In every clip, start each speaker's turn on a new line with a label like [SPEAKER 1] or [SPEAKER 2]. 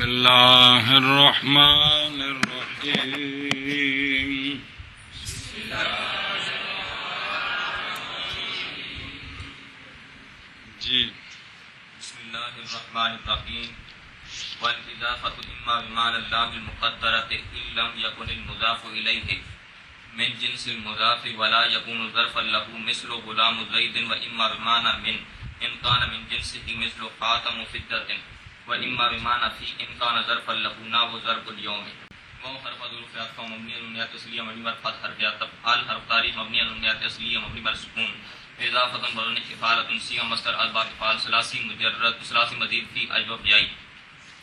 [SPEAKER 1] بسم اللہ الرحمن الرحیم. جی
[SPEAKER 2] بسم اللہ الرحمن الرحیم. والاضافۃ اما بمعنى اللام المقدرۃ ان لم يكن المضاف الیہ من جنس المضاف ولا يكون ظرفا له مثل غلام زید واما بمعنى من ان كان من جنسه مثل خاتم فضة واما بمعنى في ان كان ظرفا له نحو ظرف اليوم. واو حرف ظروف عطف مبنی علی النیات اصلیہ مبنی بر فتح حرف عطف. ال حرف تعریف مبنی علی النیات اصلیہ مبنی بر سکون. اضافۃ برن افعالۃ صیغہ مصدر الباء افعال ثلاثی مجرد ثلاثی مزید فی اجوب جائی.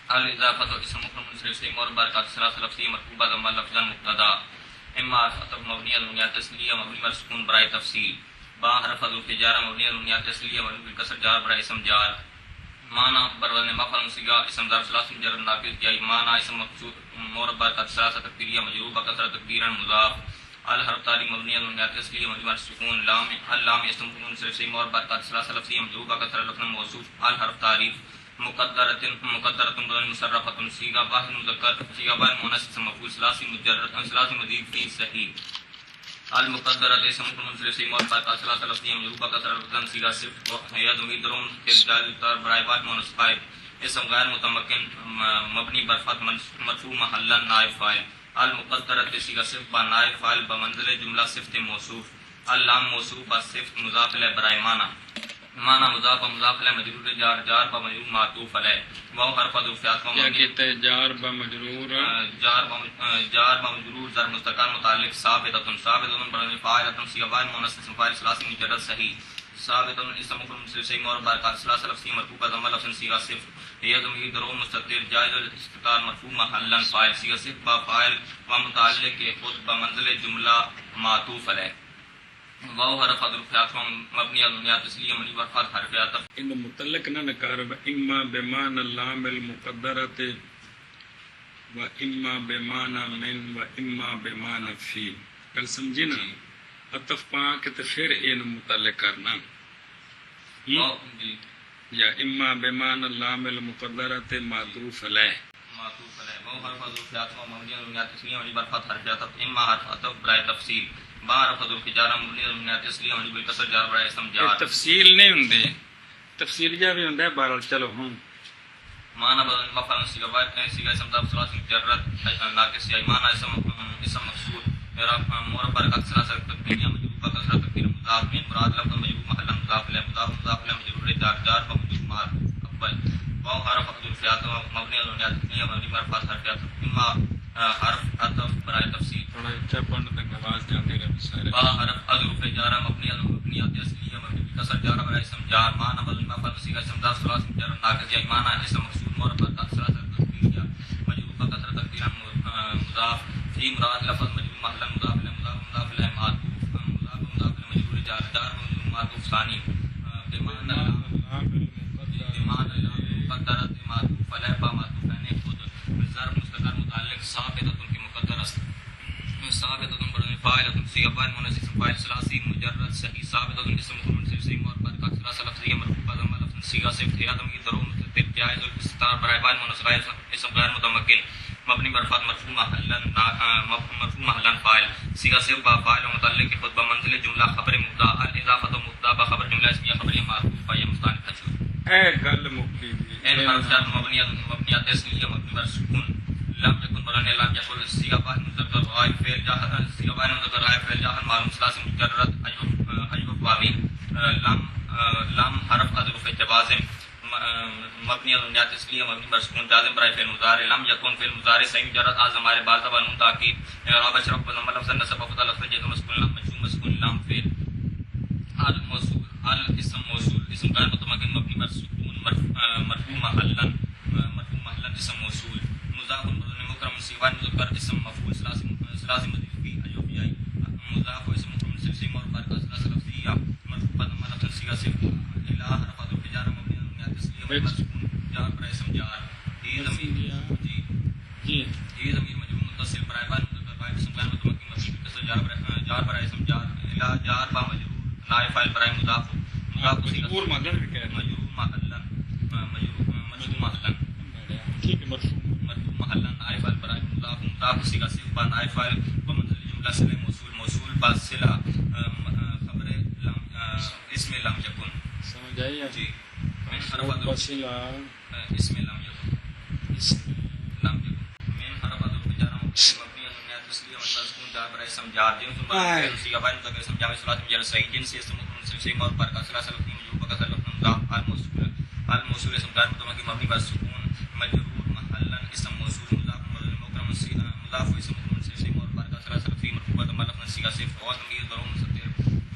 [SPEAKER 2] الاضافۃ اسم مفرد منصرف سے مور برکات ثلاث لفظی مرفوع ضمہ لفظا مبتدا. اما حرف مبنی علی النیات اصلیہ مبنی بر سکون برائے تفصیل. با حرف ظروف جار مبنی علی النیات اصلیہ مبنی بالکسر جار برائے اسم جار. معنی برون مفعول صیغہ اسم ظرف ثلاثی مجرد ناقص جائی. معنی اسم مقصود مور برکات ثلاث تقدیریہ مجروب کثرت تقدیرا مضاف. الحرف تعلیم مبنی علی النیات اصلیہ مبنی بر سکون. لام اللام اسم مفعول منصرف سے مور برکات ثلاث لفظی مجروب کثرت لفظ موصوف. الحرف تعریف مقدرۃ بدون مصرفۃ صیغہ واحد مذکر صیغہ واحد مؤنث اسم مفعول ثلاثی مجرد ثلاثی مزید فی صحیح. المقدرۃ اسم مفعول منصرف سے مور برکات ثلاث لفظی مجروب کثرت لفظ صیغہ صرف ہے ضمیر درون تجدید طور برائے واحد مؤنث فاعل. اسم غیر متمکن مبنی بر فتح مرفوع محلا نائب فاعل. المقدرۃ صیغہ صرف با نائب فاعل بمنزل جملہ صفت موصوف. اللام موصوف با صفت مضاف الیہ برائے معنی. معنی مضاف مضاف الیہ مجرور جار جار با مجرور معطوف علیہ. واو حرف ظرفیات کا
[SPEAKER 1] کیا کہتے ہیں؟ جار با مجرور
[SPEAKER 2] جار با مجرور ضرب مستقر متعلق ثابتۃ ثابتۃ برن فاعلۃ صیغہ واحد مؤنث اسم فاعل ثلاثی مجرد صحیح. ثابتۃ اسم مفعول منصرف سے مور برکات ثلاث لفظی مرفوع ضمہ لفظ صیغہ صفر ہے ضمیر درون مستتر جائز الاستتار مرفوع محلا فاعل. صیغہ صفر با فاعل و متعلق کے خود بمنزل جملہ معطوف علیہ. واو حرف ظرفیات مبنی علی النیات اصلیہ مبنی بر فتح حرف عطف.
[SPEAKER 1] ان متعلق نہ نکار اما بمعنى اللام المقدرۃ و اما بمعنى من و اما بمعنى فی. کل سمجھی نا؟ عطف پا کے تو پھر ان متعلق کرنا یا اما بمعنى اللام المقدرۃ معطوف علیہ
[SPEAKER 2] معطوف علیہ. واو حرف ظرفیات مبنی علی النیات اصلیہ مبنی بر فتح حرف عطف. اما حرف عطف برائے تفصیل. با حرف ظرف جار مبنی علی النیات اصلیہ مبنی بالکسر جار برائے اسم جار.
[SPEAKER 1] تفصیل نہیں ہوندی، تفصیل جا بھی ہوندا ہے. بہرحال چلو ہوں.
[SPEAKER 2] معنی بدل مفعول صیغہ واحد صیغہ اسم ظرف ثلاثی مجرد ناقص یا معنی اسم مقصود اعراب مور برکات ثلاث تقدیریہ مجرور کثرت تقدیر مضاف. من مراد لفظ مجرور محلا مضاف الیہ مضاف مضاف الیہ مجرور جار جار و مجرور معطوف اول. واو حرف ظرفیات مبنی علی النیات اصلیہ مبنی بر فتح حرف عطف. اما حرف عطف برائے تفصیل.
[SPEAKER 1] تھوڑا اچھا پڑھ تک آواز جاتے رہے سارے.
[SPEAKER 2] با حرف حذف جار مبنی علی المبنیات اصلیہ مبنی بالکسر جار برائے اسم جار. معنی بدل مفعول صیغہ اسم ظرف ثلاثی مجرد ناقص یا معنی اسم مقصود مور برکات ثلاث تقدیریہ مجرور کثرت تقدیرا مضاف. فی مراد لفظ مجرور محلا مضاف الیہ مضاف مضاف الیہ معطوف مضاف مضاف الیہ مجرور جار جار مجرور معطوف ثانی. بمعنی مقدرۃ معطوف علیہ با معطوف علیہ خود ضرب مستقر متعلق ثابتۃ کی مقدرہ ثابتۃ برن فاعلۃ صیغہ واحد مؤنث اسم فاعل ثلاثی مجرد صحیح. ثابتۃ اسم مفعول منصرف سے مور برکات ثلاث لفظیہ مرفوع ضمہ لفظ صیغہ صفت ہے ضمیر درون مستتر جائز الاستتار برائے واحد مؤنث اسم غیر متمکن مبنی بر فتح مرفوع محلا فاعل. صیغہ صفت با فاعل و متعلق کے خود بمنزل جملہ خبر مبتدا. الاضافۃ مبتدا با خبر جملہ اسمیہ خبریہ معطوف یا مستانف ہے.
[SPEAKER 1] اے گل مکی
[SPEAKER 2] ان حرفیات مبنیات اصلیہ مبنی بر سکون. لم یکن برن لم یکن صیغہ واحد مذکر غائب فعل جاہل صیغہ واحد مذکر غائب فعل جاہل معلوم ثلاثی مجرد ایوب واوی. لم حرف حذف جوازم مبنی علی النیات اصلیہ مبنی بر سکون جازم برائے فعل مضارع. لم یکن فعل مضارع صحیح مجرد از ہمارے بعض نون تاکید اعراب اشرف ضمہ لفظ نصب فتح لفظ جزم مسکون لم مجزوم مسکون لم فعل. الموصول الاسم موصول اسم غیر متمکن مبنی بر سکون مرفوع محلا اسم موصول. مضاف بدون مکرم صیغہ مذکر اسم مفعول ثلاثی مزید فی ایوب جائی. مضاف اسم مفعول منصرف سے مور برکات ثلاث لفظیہ مرفوع ضمہ لفظ صیغہ صفر. الی حرف ظرف جار مبنی علی النیات اصلیہ مبنی بر سکون جار برائے اسم جار. یہ ضمیر مجرور متصل برائے واحد مذکر غائب اسم غیر متمکن مبنی بالکسر جار برائے اسم جار. الی جار با مجرور نائب فاعل برائے مضاف
[SPEAKER 1] مجرور محلا
[SPEAKER 2] مجرور محلا
[SPEAKER 1] ٹھیک ہے مرفوع
[SPEAKER 2] مرفوع محلا نائب فاعل برائے مضاف مضاف صیغہ صفت نائب فاعل بمنزل جملہ صلہ موصول موصول بعد صلہ خبر لم اسم لم یکن
[SPEAKER 1] سمجھ آئی
[SPEAKER 2] جی من حرف
[SPEAKER 1] وسیلہ
[SPEAKER 2] اسم لم یکن لم یکن من حرف الجار مبنی على تسلیہ مذکور جار برائے اسم جار جنس مرفوع صیغہ فاعل مذکر اسم جامع صلات مجرد صحیح جنس اسم منصرف صحیح اور پر کا صلہ موجود کا صلہ مضاف الموصول اسم جار مبنی بر سکون مجرور محلا اسم موصول مضاف مکرم مضاف اسم منصرف صحیح اور پر کا صلہ صرفی مرفوع ضمیر صیغہ صفت اور ضمیر ضرور مستتر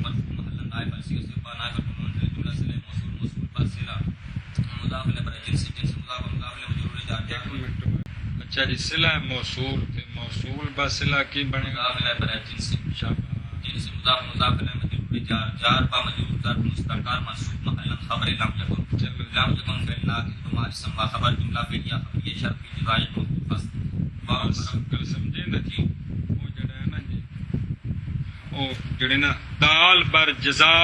[SPEAKER 2] مرفوع محلا نائب صیغہ صفت نائب منزل جملہ صلہ موصول موصول پر صلہ مضاف الیہ برائے جنس جنس مضاف مضاف الیہ مجرور جار
[SPEAKER 1] اچھا جی صلہ موصول تے موصول با صلہ کی بنے گا
[SPEAKER 2] مضاف الیہ برائے جنس جنس مضاف مضاف الیہ مجرور جار جار با مجرور ظرف مستقر منصوب محلا خبر لم یکن لم یکن فعل ناقص تمہاری اسم و خبر جملہ فعلیہ خبریہ شرطی جزائی موصوف
[SPEAKER 1] کل سمجھے نا جی وہ جڑا ہے نا جی وہ جڑے نا دال بر جزا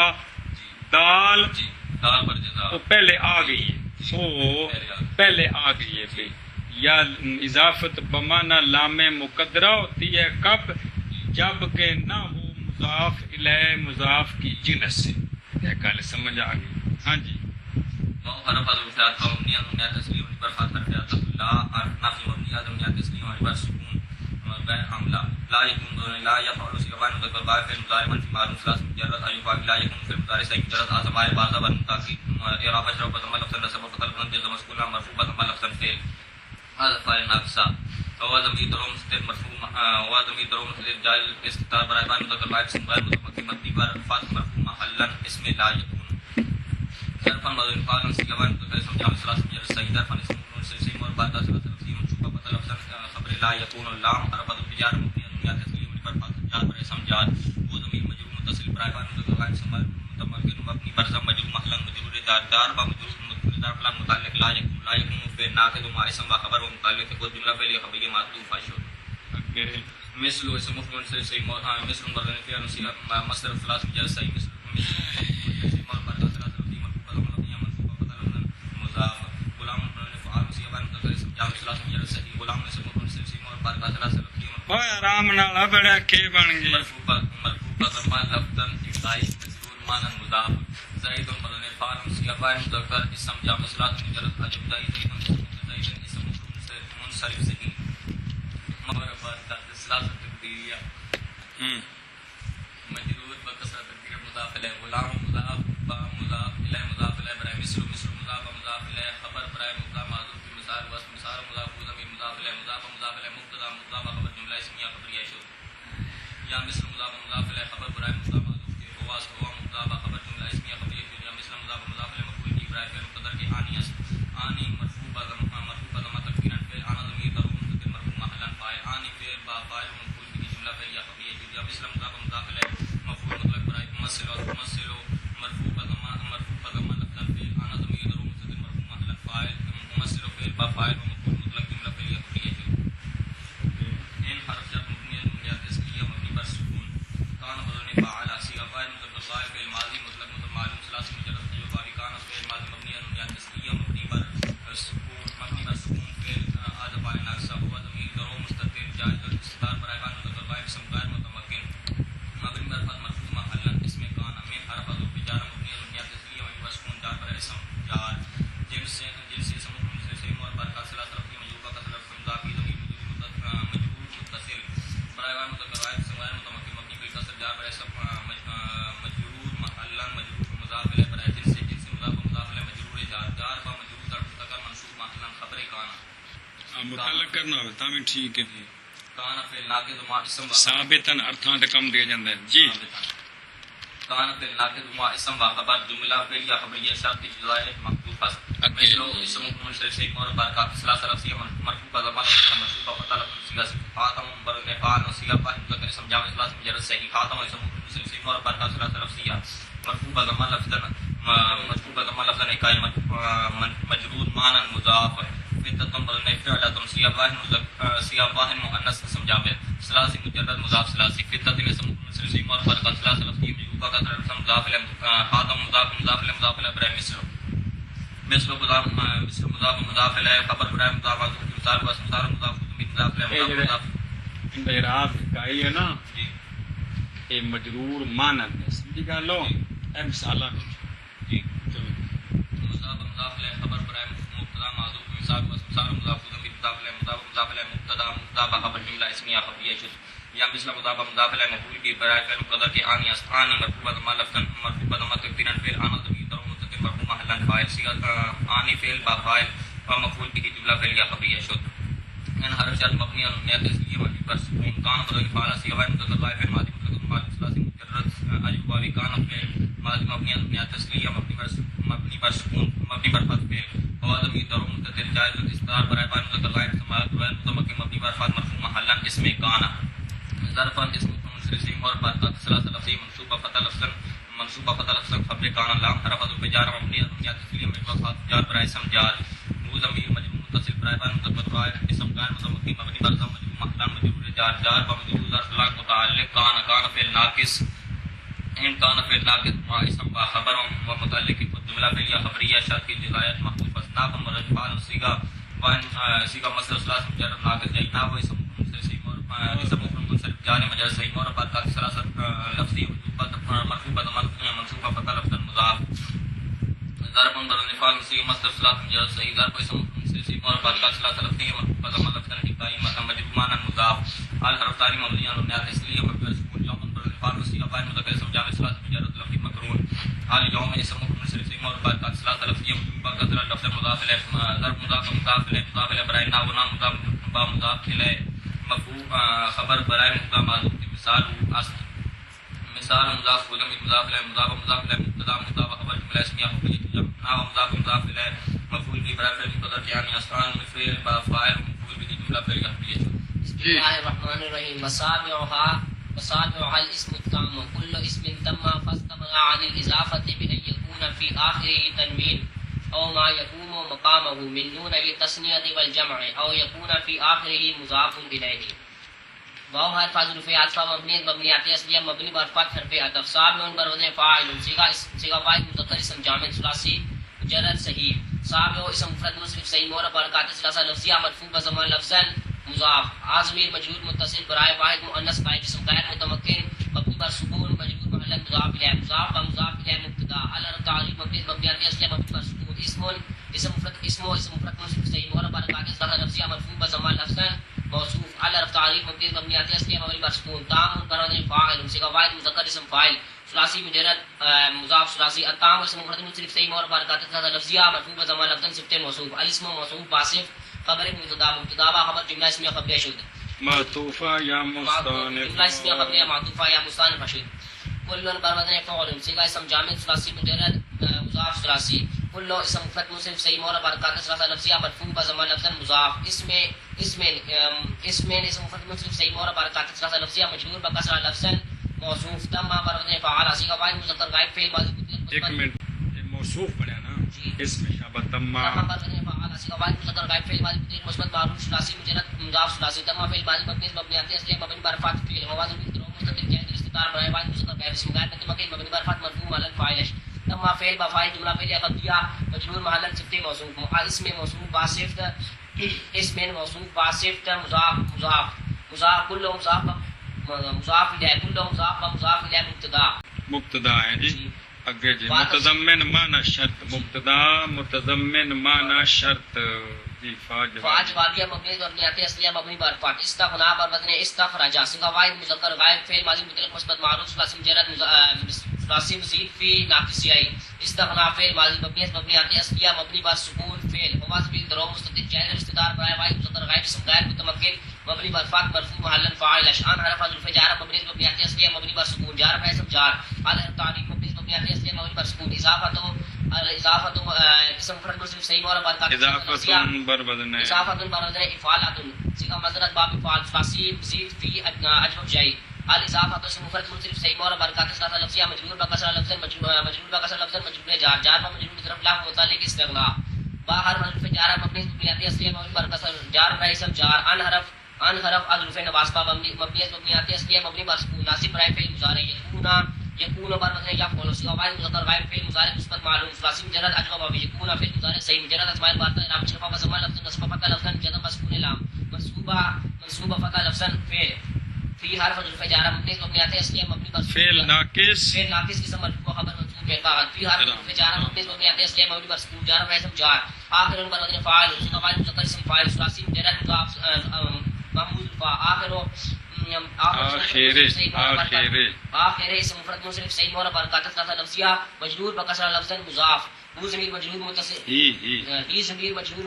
[SPEAKER 1] دال
[SPEAKER 2] جی دال پر جزا
[SPEAKER 1] وہ پہلے آ گئی ہے وہ پہلے آ گئی ہے بھائی یا اضافت بمانا لام مقدرہ ہوتی ہے کب جب کہ نہ ہو مضاف الیہ مضاف کی جنس سے یہ گل سمجھ آ گئی ہاں جی
[SPEAKER 2] حرف الفات مبنی على تسلیم پر خاطر فیات لا نفی مبنی على تسلیم پر سکون بین حملہ لا یکون لا یفعل سیغان مذکر با فعل مضارع منفی معروف ثلاث مجرد ایوب لا یکون فعل مضارع صحیح مجرد اسماء بعض بر تاکید اعراب اشرف بضم لفظ نصب وقتل بلند جزم مسکون مرفوع بضم لفظ فعل هذا فاعل ناقص هو ضمیر ضرور مستتر مرفوع هو ضمیر ضرور مستتر جائز استتار برائے بان مذکر با اسم غیر متمکن مبنی بر فاعل مرفوع محلا اسم لا یکون ظرفا مضارع فاعل سیغان مذکر اسم جامع ثلاث مجرد صحیح ظرفا اسم منصرف اور بعد ثلاث تفصیل منصوب بدل لفظ خبر لا یکون لام حرف الجار مبنی على تسلیم پر فاعل جار پر اسم جار وہ ضمیر مجرور متصل برائے بان مذکر غیر اسم متمکن مبنی بر ضم مجرور محلا مجرور دار با مجرور ظرف لا متعلق لا یکون فعل ناقص ما اسم و خبر و متعلق کو جملہ فعلیہ خبریہ معطوف اشر مثل اسم مفعول سے صحیح مثل مرفوع فعل نصیحہ مصدر ثلاث مجرد صحیح مثل اور پر کا ثلاث تقدیم مرفوع مبنی منصوب بدل مضاف غلام فعال نصیحہ بان مذکر اسم جامع ثلاث مجرد صحیح غلام اسم مفعول سے صحیح اور پر کا ثلاث تقدیم
[SPEAKER 1] اوے آرام نال بڑا کی بن گئی
[SPEAKER 2] مرفوع ضمیر لفظ ابتدائی مجرور معنی مضاف زید بدل فعال نصیحہ بان مذکر اسم جامع ثلاث مجرد ابتدائی زید اسم مفعول سے منصرف صحیح مگر بعد ثلاث تقدیریہ مجرور بکسرۃ تقدیر مضاف الیہ غلام مضاف با مضاف الیہ مضاف الیہ برائے مثل مضاف مضاف الیہ خبر برائے مبتدا معذوف کی مثال وصف مثال مضاف ضمیر مضاف الیہ مضاف الیہ مبتدا مضاف خبر جملہ اسمیہ خبریہ شروع یا مثل مضاف الیہ خبر برائے مبتدا معذوف کے واسط ہوا مضاف خبر جملہ اسمیہ خبریہ شروع یا مثل مضاف الیہ مفعول کی برائے فعل مقدر کے آنی مرفوع ضمیر تقدیرا فعل آنا ضمیر ضرور مستتر مرفوع محلا فاعل آنی فعل با فاعل مفعول کی جملہ فعلیہ خبریہ شروع یا مثل مضاف الیہ مفعول مطلق برائے ممثل اور ممثل مرفوع بضم لفظ فعل آنا ضمیر ضرور مستتر مرفوع محلا فاعل ممثل فعل با فاعل مفعول مطلق جملہ فعلیہ خبریہ شروع ان حرف جر مبنی على تسکیہ مبنی بر سکون کان مضارع فاعل صیغہ فاعل مضارع فعل ماضی مطلق معلوم ثلاث مجرد ایوب کان فعل ماضی مبنی على تسکیہ مبنی بر سکون فعل عاد فاعل ناقص ہوا ضمیر ضرور مستتر جائز استتار برائے بان مذکر با اسم غیر متمکن مبنی بر مرفوع محلا اسم کان من حرف الجار مبنی على تسکیہ مبنی بر سکون جار پر اسم جار جنس اسم مفعول سے صحیح اور پر کا صلہ ترفی مجرور کا صلہ مضافی ضمیر مجرور متصل برائے بان مذکر با اسم غیر متمکن مبنی بر کسر جار پر اسم مجرور محلا مجرور مضاف الیہ برائے جنس مضاف الیہ مجرور جار جار با مجرور ظرف مستقر منصوب محلا خبر کان
[SPEAKER 1] متعلق کرنا ہوتا تا بھی ٹھیک ہے جی
[SPEAKER 2] کان فعل ناقص ما اسم
[SPEAKER 1] ثابتن ارتھاں تے کم دے جاندا ہے جی
[SPEAKER 2] کان فعل ناقص ما اسم و خبر جملہ فعلیہ خبریہ شرط جزائے مکتوب پس مثل اسم مفعول سے صحیح اور پر کا ثلاث لفظیہ مرفوع ضمیر منصوب فتح صیغہ خاتم برنے فاعل صیغہ فاعل مذکر اسم جامع ثلاث مجرد صحیح خاتم اسم مفعول سے صحیح اور پر کا ثلاث لفظیہ مرفوع ضمیر لفظ اکائی مجرور معنی مضاف فدتم برنے فعلتم صیغہ واحد مؤنث اسم جامع ثلاثی مجرد مضاف ثلاثی فدت اسم مفعول سے صحیح اور پر کا ثلاث لفظیہ مجرور کا ثلاث مضاف الیہ خاتم مضاف الیہ برائے مثل مضاف الیہ خبر برائے مضاف مثال و مثال مضاف مضاف مضاف
[SPEAKER 1] اعراب کائی ہے نا
[SPEAKER 2] جی
[SPEAKER 1] اے مجرور مانن میں سمجھی گا لو اے مثالاں
[SPEAKER 2] جی مضاف مضاف له خبر برائے مبتدا معذوف مثال و مثال مضاف مضاف له مضاف مضاف له مبتدا مضاف خبر جملہ اسمیہ خبریہ شد یا مثل مضاف مضاف له مفعول کی برائے فعل مقدر کے آنی اسانی مرفوع ضمیر لفظا مرفوع ضمیر تقدیرا فعل آنا ضمیر ضرور مستتر مرفوع محلا فاعل صيغہ آنی فعل با فاعل و مفعول به جملہ فعلیہ خبریہ شد ان حرف شرط مبنی علی النیت اسمیہ مبنی پر سکون کان بدل فعل صيغہ متصل فاعل ماضی مطلق ماضی ثلاثی مجرد اجوابی کان فعل ماضی مبنی علی النیت اسمیہ مبنی پر سکون مبنی پر فتح فعل و ضمیر ضرور مستتر جائز الاستتار برائے فاعل مطلق غائب سماعت و متمکن مبنی پر فاعل مرفوع محلا اسم کان ظرفا اسم منصرف اور بعد ثلاثه لفظی منصوبہ فتح لفظا منصوبہ فتح لفظا خبر کان لام حرف ذو بجار مبنی علی النیت اسمیہ مبنی پر جار برائے اسم جار وہ ضمیر مجرور متصل برائے فاعل مطلق غائب اسم کان متمکن مبنی پر ضم مجرور محلا مجرور جار جار مجرور ظرف لا متعلق کان فعل ناقص ان کان فعل ناقص ما اسم با خبر و متعلق جملہ فعلیہ خبریہ شرط کی جزائیت محذوف اسناف مرفوع صيغہ وان صيغہ مصدر ثلاث مجرد ناقص جائنا و اسم منصرف اور اسم منصرف جار مجرد صحیح اور بعد کا ثلاثه لفظی مرفوع ضمیر منصوب فتح لفظ مضاف ضرب بدل فعل صيغہ مصدر ثلاث مجرد صحیح ضرب اسم منصرف اور بعد کا ثلاثه لفظی مرفوع ضمیر لفظ حکائی مجرور معنی مضاف الحرف تاری مبنی علی النیت اسمیہ مبنی سکون یوم بدل فعل صيغہ فاعل مذکر اسم جامع ثلاث مجرد لفظ مقرون اليوم اسم منصرف اور بعد کا ثلاثه لفظی مرفوع قدر لفظ مضاف الیہ ضرب مضاف مضاف الیہ مضاف الیہ برائے نا و نا مضاف با مضاف الیہ مرفوع خبر برائے مبتدا معذوف مثال اصل مثال مضاف و مضاف الیہ مضاف مضاف الیہ مبتدا مضاف خبر جملہ اسمیہ خبریہ نا و مضاف مضاف الیہ مفعول به برائے فعل مقدر کے یعنی اسان فعل با فاعل مفعول به جملہ فعلیہ خبریہ
[SPEAKER 3] بسم الله الرحمن الرحیم مصابيحها الاسم التام كل اسم تم فاستمر عن الاضافه بان يكون في اخره تنوين او ما يقوم مقامه من نون للتثنيه والجمع او يكون في اخره مضاف اليه واو حرف فاضل في عطف مبني عطف اصليه مبني بر فتح حرف عطف صاب من بر وزن فاعل صيغه فاعل مذکر اسم جامع ثلاثی مجرد صحیح صاب اسم مفرد منصرف صحیح مور برکات ثلاثه لفظیہ مرفوع بضمیر لفظا مضاف ضمیر مجرور متصل برائے واحد مؤنث قائم جسم غیر متمکن مبنی بر سکون مجرور محل مضاف الیہ مضاف و مضاف الیہ مبتدا الر تعریف مبنی علی اصل مبنی بر سکون اسم مفرد منصرف صحیح مور برکات ثلاثه لفظیہ مرفوع بضمیر لفظا موصوف الر تعریف مبنی علی اصل مبنی بر سکون تام برون فاعل صيغہ واحد مذکر اسم فاعل ثلاثی مجرد مضاف ثلاثی التام اسم مفرد منصرف صحیح مور برکات ثلاثه لفظیہ مرفوع بضمیر لفظا صفت موصوف الاسم موصوف واصف خبر مبتدا خبر جملہ اسمیہ خبریہ شد
[SPEAKER 1] معطوفہ یا مستانف
[SPEAKER 3] جملہ اسمیہ خبریہ معطوفہ یا مستانف شد کل بر وزن فعل صيغہ اسم جامع ثلاثی مجرد مضاف ثلاثی کل اسم مفرد منصرف صحیح مور برکات ثلاثه لفظیہ مرفوع بضمیر لفظا مضاف اسم مفرد منصرف صحیح مور برکات ثلاثه لفظیہ مجرور بکسرہ لفظا موصوف تم بر وزن فعل صيغہ واحد مذکر غائب فعل ماضی
[SPEAKER 1] ایک منٹ موصوف پڑھا نا اس میں شابہ تمام
[SPEAKER 3] فعال مذکر غائب فعل ماضی مثبت معروف ثلاثی مجرد مضاف ثلاثی تمام فعل ماضی مبنی علی اصل مبنی بر فتح فعل ماضی مستتر جائز استتار برائے واحد مذکر غائب اسم غائب متمکن مبنی بر فتح مرفوع علی الفاعل تمام فعل با فاعل جملہ فعلیہ خبریہ مجرور محل صفت موصوف اسم موصوف واصف مضاف کل مضاف الیہ
[SPEAKER 1] مبتدا ہے جی اگے جی متضمن معنی شرط مبتدا متضمن معنی شرط جی
[SPEAKER 3] فاج واقعہ مبنی اور بنیادی اصلیہ مبنی بر فتح استغنا بر وزن استخرج صيغہ واحد مذکر غائب فعل ماضی مطلق مثبت معروف ثلاثی مجرد ثلاثی مزید فی ناقصیہ استغنا فعل ماضی مبنی علی اصلیہ مبنی بر سکون فعل ہوا ذمیر درو مستتر جائز استتار برائے واحد مذکر غائب اسم غیر متمکن مبنی بر فتح مرفوع محل فاعل اشان حرف حذف جار مبنی علی اصلیہ مبنی بر سکون جار اسم جار الف تعریف مبنی علی اصلیہ مبنی بر سکون اضافہ اسم مفرد منصرف صحیح مور برکات
[SPEAKER 1] اضافہ بر وزن افعالۃ صيغہ مضارع باب افعال ثلاثی مزید فی اجوب جائی الاضافہ اسم مفرد منصرف صحیح مور برکات ثلاثہ لفظیہ مجرور بکسرہ لفظ مجرور جار جار مجرور ضرب لا متعلق استغنا باہر حرف جار مبنی علی اصلیہ مبنی بر کسر جار اسم جار ان حرف حذف نواسبہ مبنی علی اصلیہ مبنی بر سکون ناصب برائے فعل مضارع
[SPEAKER 3] يكون بر وزن يفعل صيغه واحد مذكر غائب فعل مضارع مثبت معلوم ثلاثي مجرد اجوبه يكون فعل مضارع صحيح مجرد اسماء الباطنه نام شرفا بزمان لفظ نصب فتح لفظا جزم مسكون لام منصوبه فتح لفظا فعل في حرف الفجاره مبني مبنيات اصليه مبني بر
[SPEAKER 1] فعل ناقص
[SPEAKER 3] اسم مرفوع خبر منصوب به بعد في حرف الفجاره مبني مبنيات اصليه مبني بر سكون جار و اسم جار اخر بر وزن فاعل صيغه واحد مذكر اسم فاعل ثلاثي مجرد مضاف معمول فاخر آخر اسم مفرد منصرف صحیح مورا برکات ثلاثه لفظیہ مجرور بکسر لفظا مضاف هو ضمیر مجرور متصل ہی ضمیر مجرور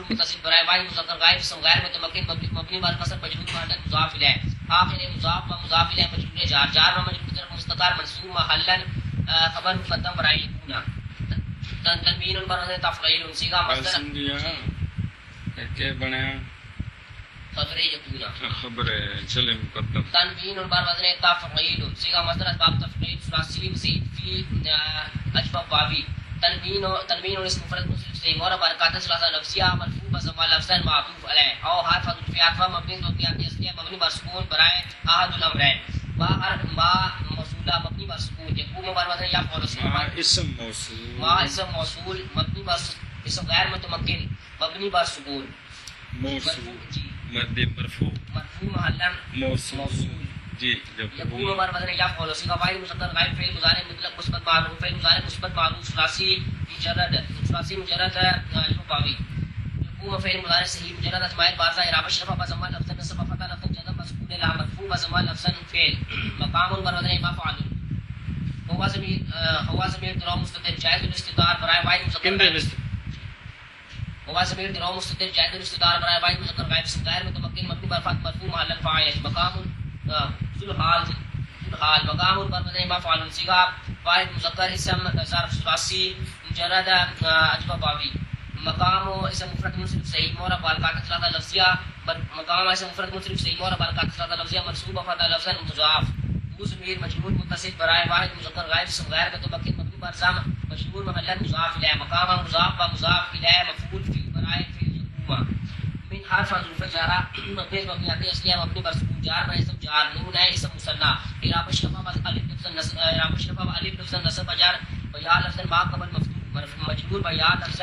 [SPEAKER 3] متصل برائے واحد مذکر غائب اسم غیر متمکن مبنی بر کسر مجرور محل مضاف الیہ آخر مضاف و مضاف الیہ مجرور جار و مجرور طرف مستقر منصوب محلا خبر مقدم برائے یکون تنوین بر تفعیل صیغہ مصدر
[SPEAKER 1] کیا بنا
[SPEAKER 3] خبر یکون
[SPEAKER 1] خبر چلے مقدم
[SPEAKER 3] تنوین بر وزن تفعیل صیغہ مصدر اسباب تفعیل ثلاثی مزید فی اجواب بابی تنوین اسم مفرد منصرف صحیح مورا برکات ثلاثه لفظیہ مرفوع بضمہ لفظا معطوف علیہ او حرف عطف عطف مبنی مبنیات اصلیہ مبنی بر سکون برائے احد الامرین با حرف با موصولہ مبنی بر سکون یقوم بر وزن یفعل اسم موصول مبنی بر اسم غیر متمکن مبنی بر سکون
[SPEAKER 1] موصول مد مرفوع
[SPEAKER 3] محلا
[SPEAKER 1] موصول جی
[SPEAKER 3] یقوم بر وزن یفعل صیغہ فاعل مذکر غائب فعل مضارع مطلق مثبت معلوم فعل مضارع مثبت معلوم ثلاثی مجرد الفاوی یقوم فعل مضارع صحیح مجرد اسماء البارزہ اعراب اشرف بضمہ لفظا نصب فتح لفظا جزم مسکون لا مرفوع بضمہ لفظا فعل مقام بر وزن مفعول هو ضمیر درو مستتر جائز الاستتار برائے واحد مذکر هو ضمیر درو مستتر جائز الاستتار برائے واحد مذکر غائب اسم غیر متمکن مبنی بر فتح مرفوع محل فاعل مقام ذو الحال مقام بر وزن مفعول صیغہ واحد مذکر اسم ظرف ثلاثی مجرد اجوبہ بابی مقام اسم مفرد منصرف صحیح مورا برکات ثلاثه لفظیہ مقام اسم مفرد منصرف صحیح مورا برکات ثلاثه لفظیہ منصوب فتح لفظا مضاف هو ضمیر مجرور متصل برائے واحد مذکر غائب اسم غیر متمکن مبنی بر ضم مجرور محلا مضاف الیہ مقام مضاف و مضاف الیہ مفعول فی برائے فعل یقوم من حرف حروف جارہ مبنی مبنیات اصلیہ مبنی بر سکون جار و اسم جار نون ہے اسم مثنی اعراب اشرفہ الف لفظ نصب جار و یا لفظ ما قبل مفتوح مجرور و یا لفظ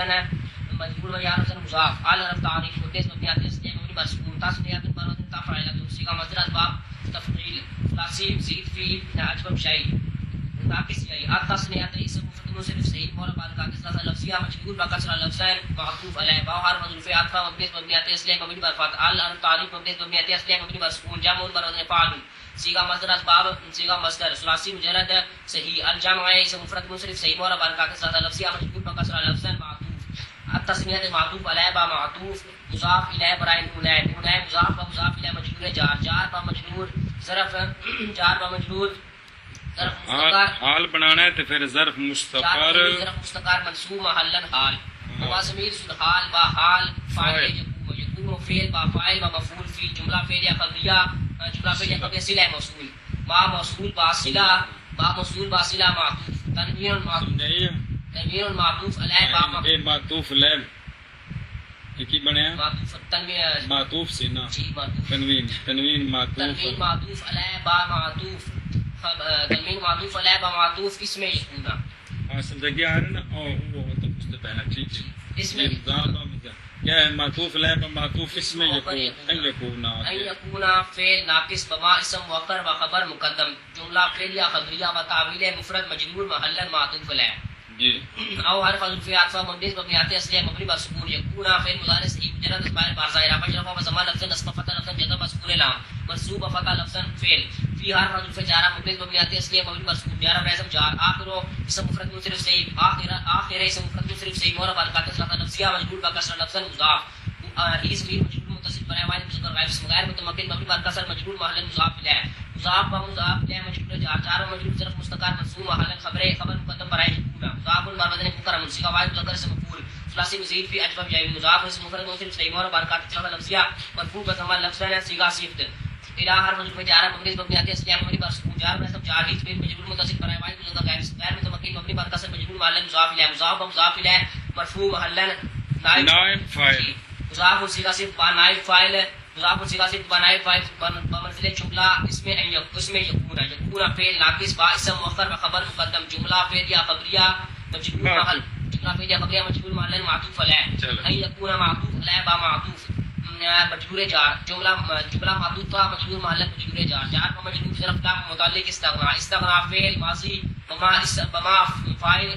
[SPEAKER 3] مضاف اعلی حرف تعریف مبنی مبنیات اصلیہ مبنی بر سکون تسنیۃ بر وزن تفعیل صیغہ مصدر اسباب تفعیل ثلاثی زید فی اجوب شیء ناقص یہی التسنیۃ اسم مفرد منصرف صحیح مورا برکات ثلاثه لفظیہ مجرور بکسر لفظین معطوف علیہ با حرف حذف عطف مبنی مبنیات اصلیہ مبنی بر فتح اعلی حرف تعریف مبنی مبنیات اصلیہ مبنی بر سکون جمع بر وزن فاعل صیغہ مصدر اسباب صیغہ مصدر ثلاثی مجرد صحیح الجمع اسم مفرد منصرف صحیح مورا برکات ثلاثه لفظیہ مجرور بکسر لفظین معطوف التسنیۃ معطوف علیہ با معطوف مضاف الیہ برائے نون مضاف و مضاف الیہ مجرور جار با مجرور ظرف جار با مجرور
[SPEAKER 1] حال بنانا ہے تو پھر ظرف مستقر
[SPEAKER 3] منصوب محلا حال ہوا ضمیر حال با حال فاعل یکون فعل با فاعل و مفعول فی جملہ فعلیہ خبریہ صلہ موصول با موصول با صلہ معطوف تنوین معطوف علیہ با
[SPEAKER 1] معطوف علیہ کی بنیا معطوف سے نا تنوین
[SPEAKER 3] معطوف علیہ با معطوف تنوین معطوف علیہ با معطوف اسم یکون
[SPEAKER 1] سمجھ گیا ہے نا وہ تو مستقبل ٹھیک ہے اسم کیا ہے معطوف علیہ با معطوف اسم یکون
[SPEAKER 3] فعل ناقص بما اسم مؤخر و خبر مقدم جملہ فعلیہ خبریہ و تعویل مفرد مجرور محلا معطوف علیہ او حرف حذف عطف مبنی مبنیات اصلیہ مبنی بر سکون یکون فعل مضارع صحیح مجرد اسم بارزہ اعراب اشرف بضمہ لفظ نصب فتح لفظ جزم مسکون لام منصوب فتح لفظ فعل فی حرف حذف جارہ مبنی مبنیات اصلیہ مبنی بر سکون جار و جار آخر اسم مفرد منصرف صحیح آخر اسم مفرد منصرف صحیح مورا برکات ثلاثه لفظیہ مجرور بکسر لفظ مضاف اس بھی مجرور متصل برائے واحد مذکر غائب اسم غیر متمکن مبنی بر کسر مجرور محل مضاف الیہ مضاف و مضاف الیہ مجرور جار و مجرور ظرف مستقر منصوب محل خبر مقدم برائے مضاف بر وزن مکرم صیغہ واحد مذکر اسم مفعول ثلاثی مزید فی اجوب جائی مضاف اسم مفرد منصرف صحیح مورا برکات ثلاثه لفظیہ مرفوع بضمہ لفظین صیغہ صفت الى حرف حذف جار مبنی مبنیات اصلیہ مبنی بر سکون جار و اسم جار ہی فعل مجرور متصل برائے واحد مذکر غیر متمکن مبنی بر کسر مجرور محل مضاف الیہ مضاف و مضاف الیہ مرفوع محلا
[SPEAKER 1] نائب فاعل
[SPEAKER 3] مضاف صیغہ صفت با نائب فاعل مضاف صیغہ صفت با نائب فاعل بمنزلہ جملہ اسم یکون يكون فعل ناقص با اسم مؤخر وخبر مقدم جملہ فعل یا خبریہ مجرور محل جملہ فعل یا خبریہ مجرور محل معطوف علیہ ان يكون معطوف علیہ با معطوف مجرور جار جملہ معطوف با مجرور محل مجرور جار جار با مجرور صرف لا متعلق استغنا استغنا فعل ماضی بما فاعل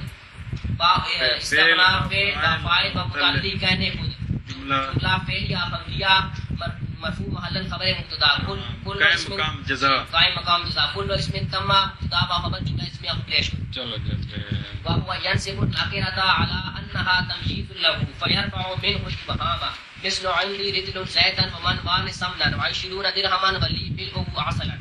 [SPEAKER 3] با استغنا فعل با فاعل با متعلق کہنے جملہ فعل یا خبریہ مرفوع محل خبر مبتدا کل اسم قائم مقام جزاء كل اسم تم مبتدا خبر جملہ اسم اخبار
[SPEAKER 1] چلو چلتے
[SPEAKER 3] وهو ينسب الأخيرة على أنها تمجيد له فيرفع منه البهامة مثل عندي رجل زيتا ومن بان سمنا وعشرون درهما ولي ملؤه عسلا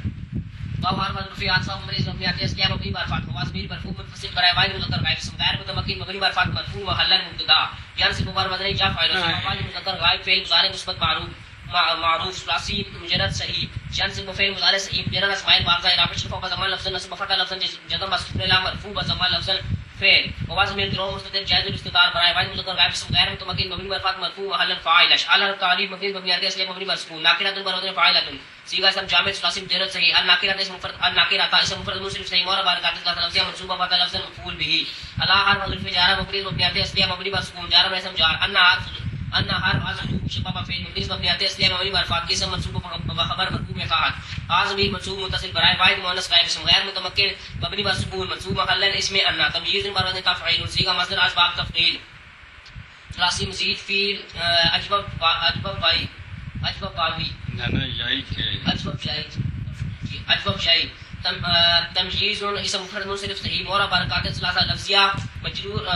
[SPEAKER 3] وهو حرف في عطف مريض مبني على الاسم مبني على الفتح واسمه مرفوع منفصل برای واحد مذکر غائب اسم غیر متمکن مبني على الفتح مرفوع محلا مبتدا ينسب مبارك جاء فاعل واحد مذکر غائب فعل مضارع مثبت معروف ثلاثي مجرد صحيح ينسب فعل مضارع صحيح مجرد اسماء بارزه اضافه شرف زمان لفظ نصب فتح لفظ جزم مسكون لا مرفوع زمان لفظ فعل ووزن من درو مستتر جائز الاستتار برای واحد مذکر غائب اسم غیر متمکن مبني على الفتح مرفوع محلا فاعل اشعال التعريف مبني على الاسم مبني مسكون ناكره برودن فاعله صيغه اسم جامع ثلاثي مجرد صحيح الناكره اسم مفرد الناكره اسم مفرد منصرف صحيح اور باركات لفظ منصوبه فتح لفظ مفعول به على حرف ظرف جار مبني على الاسم مبني مسكون جار اسم جار ان حرف عزم شباب فعل مبني على الاسم مبني على الفتح اسم منصوب وخبر مرفوع میں فاعل عازم منصوب متصل برای واحد مؤنث غائب اسم غیر متمکن مبني على السكون منصوب محلا اسم ان تمييز برودن تفعيل صيغه مصدر اسباب تفعيل ثلاثي مزيد في اجوب باوی
[SPEAKER 1] نانا یہی کہ
[SPEAKER 3] اجوب شاہی تمجیز اسم مفرد منصرف صحیح مورا برکات ثلاثہ لفظیہ مجرور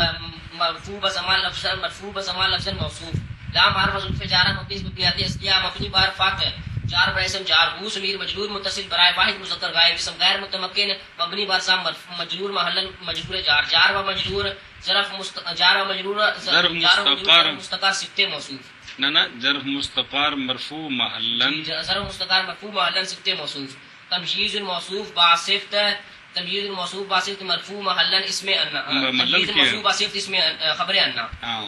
[SPEAKER 3] مرفوع بزمان لفظ موصوف لام حرف ظرف جارہ مبنی بنیادی اصلیہ مبنی بار فاتح جار بر اسم جار ہو ضمیر مجرور متصل برائے واحد مذکر غائب اسم غیر متمکن مبنی بر سام مجرور محل مجرور جار و مجرور ظرف مستقر صفت موصوف
[SPEAKER 1] نانا ظرف مستقر مرفوع محلا
[SPEAKER 3] ظرف مستقر مرفوع محلا صفت موصوف تمجیز الموصوف باصفت تمجیز الموصوف باصفت مرفوع محلا اسم ان تمجیز الموصوف باصفت اسم خبر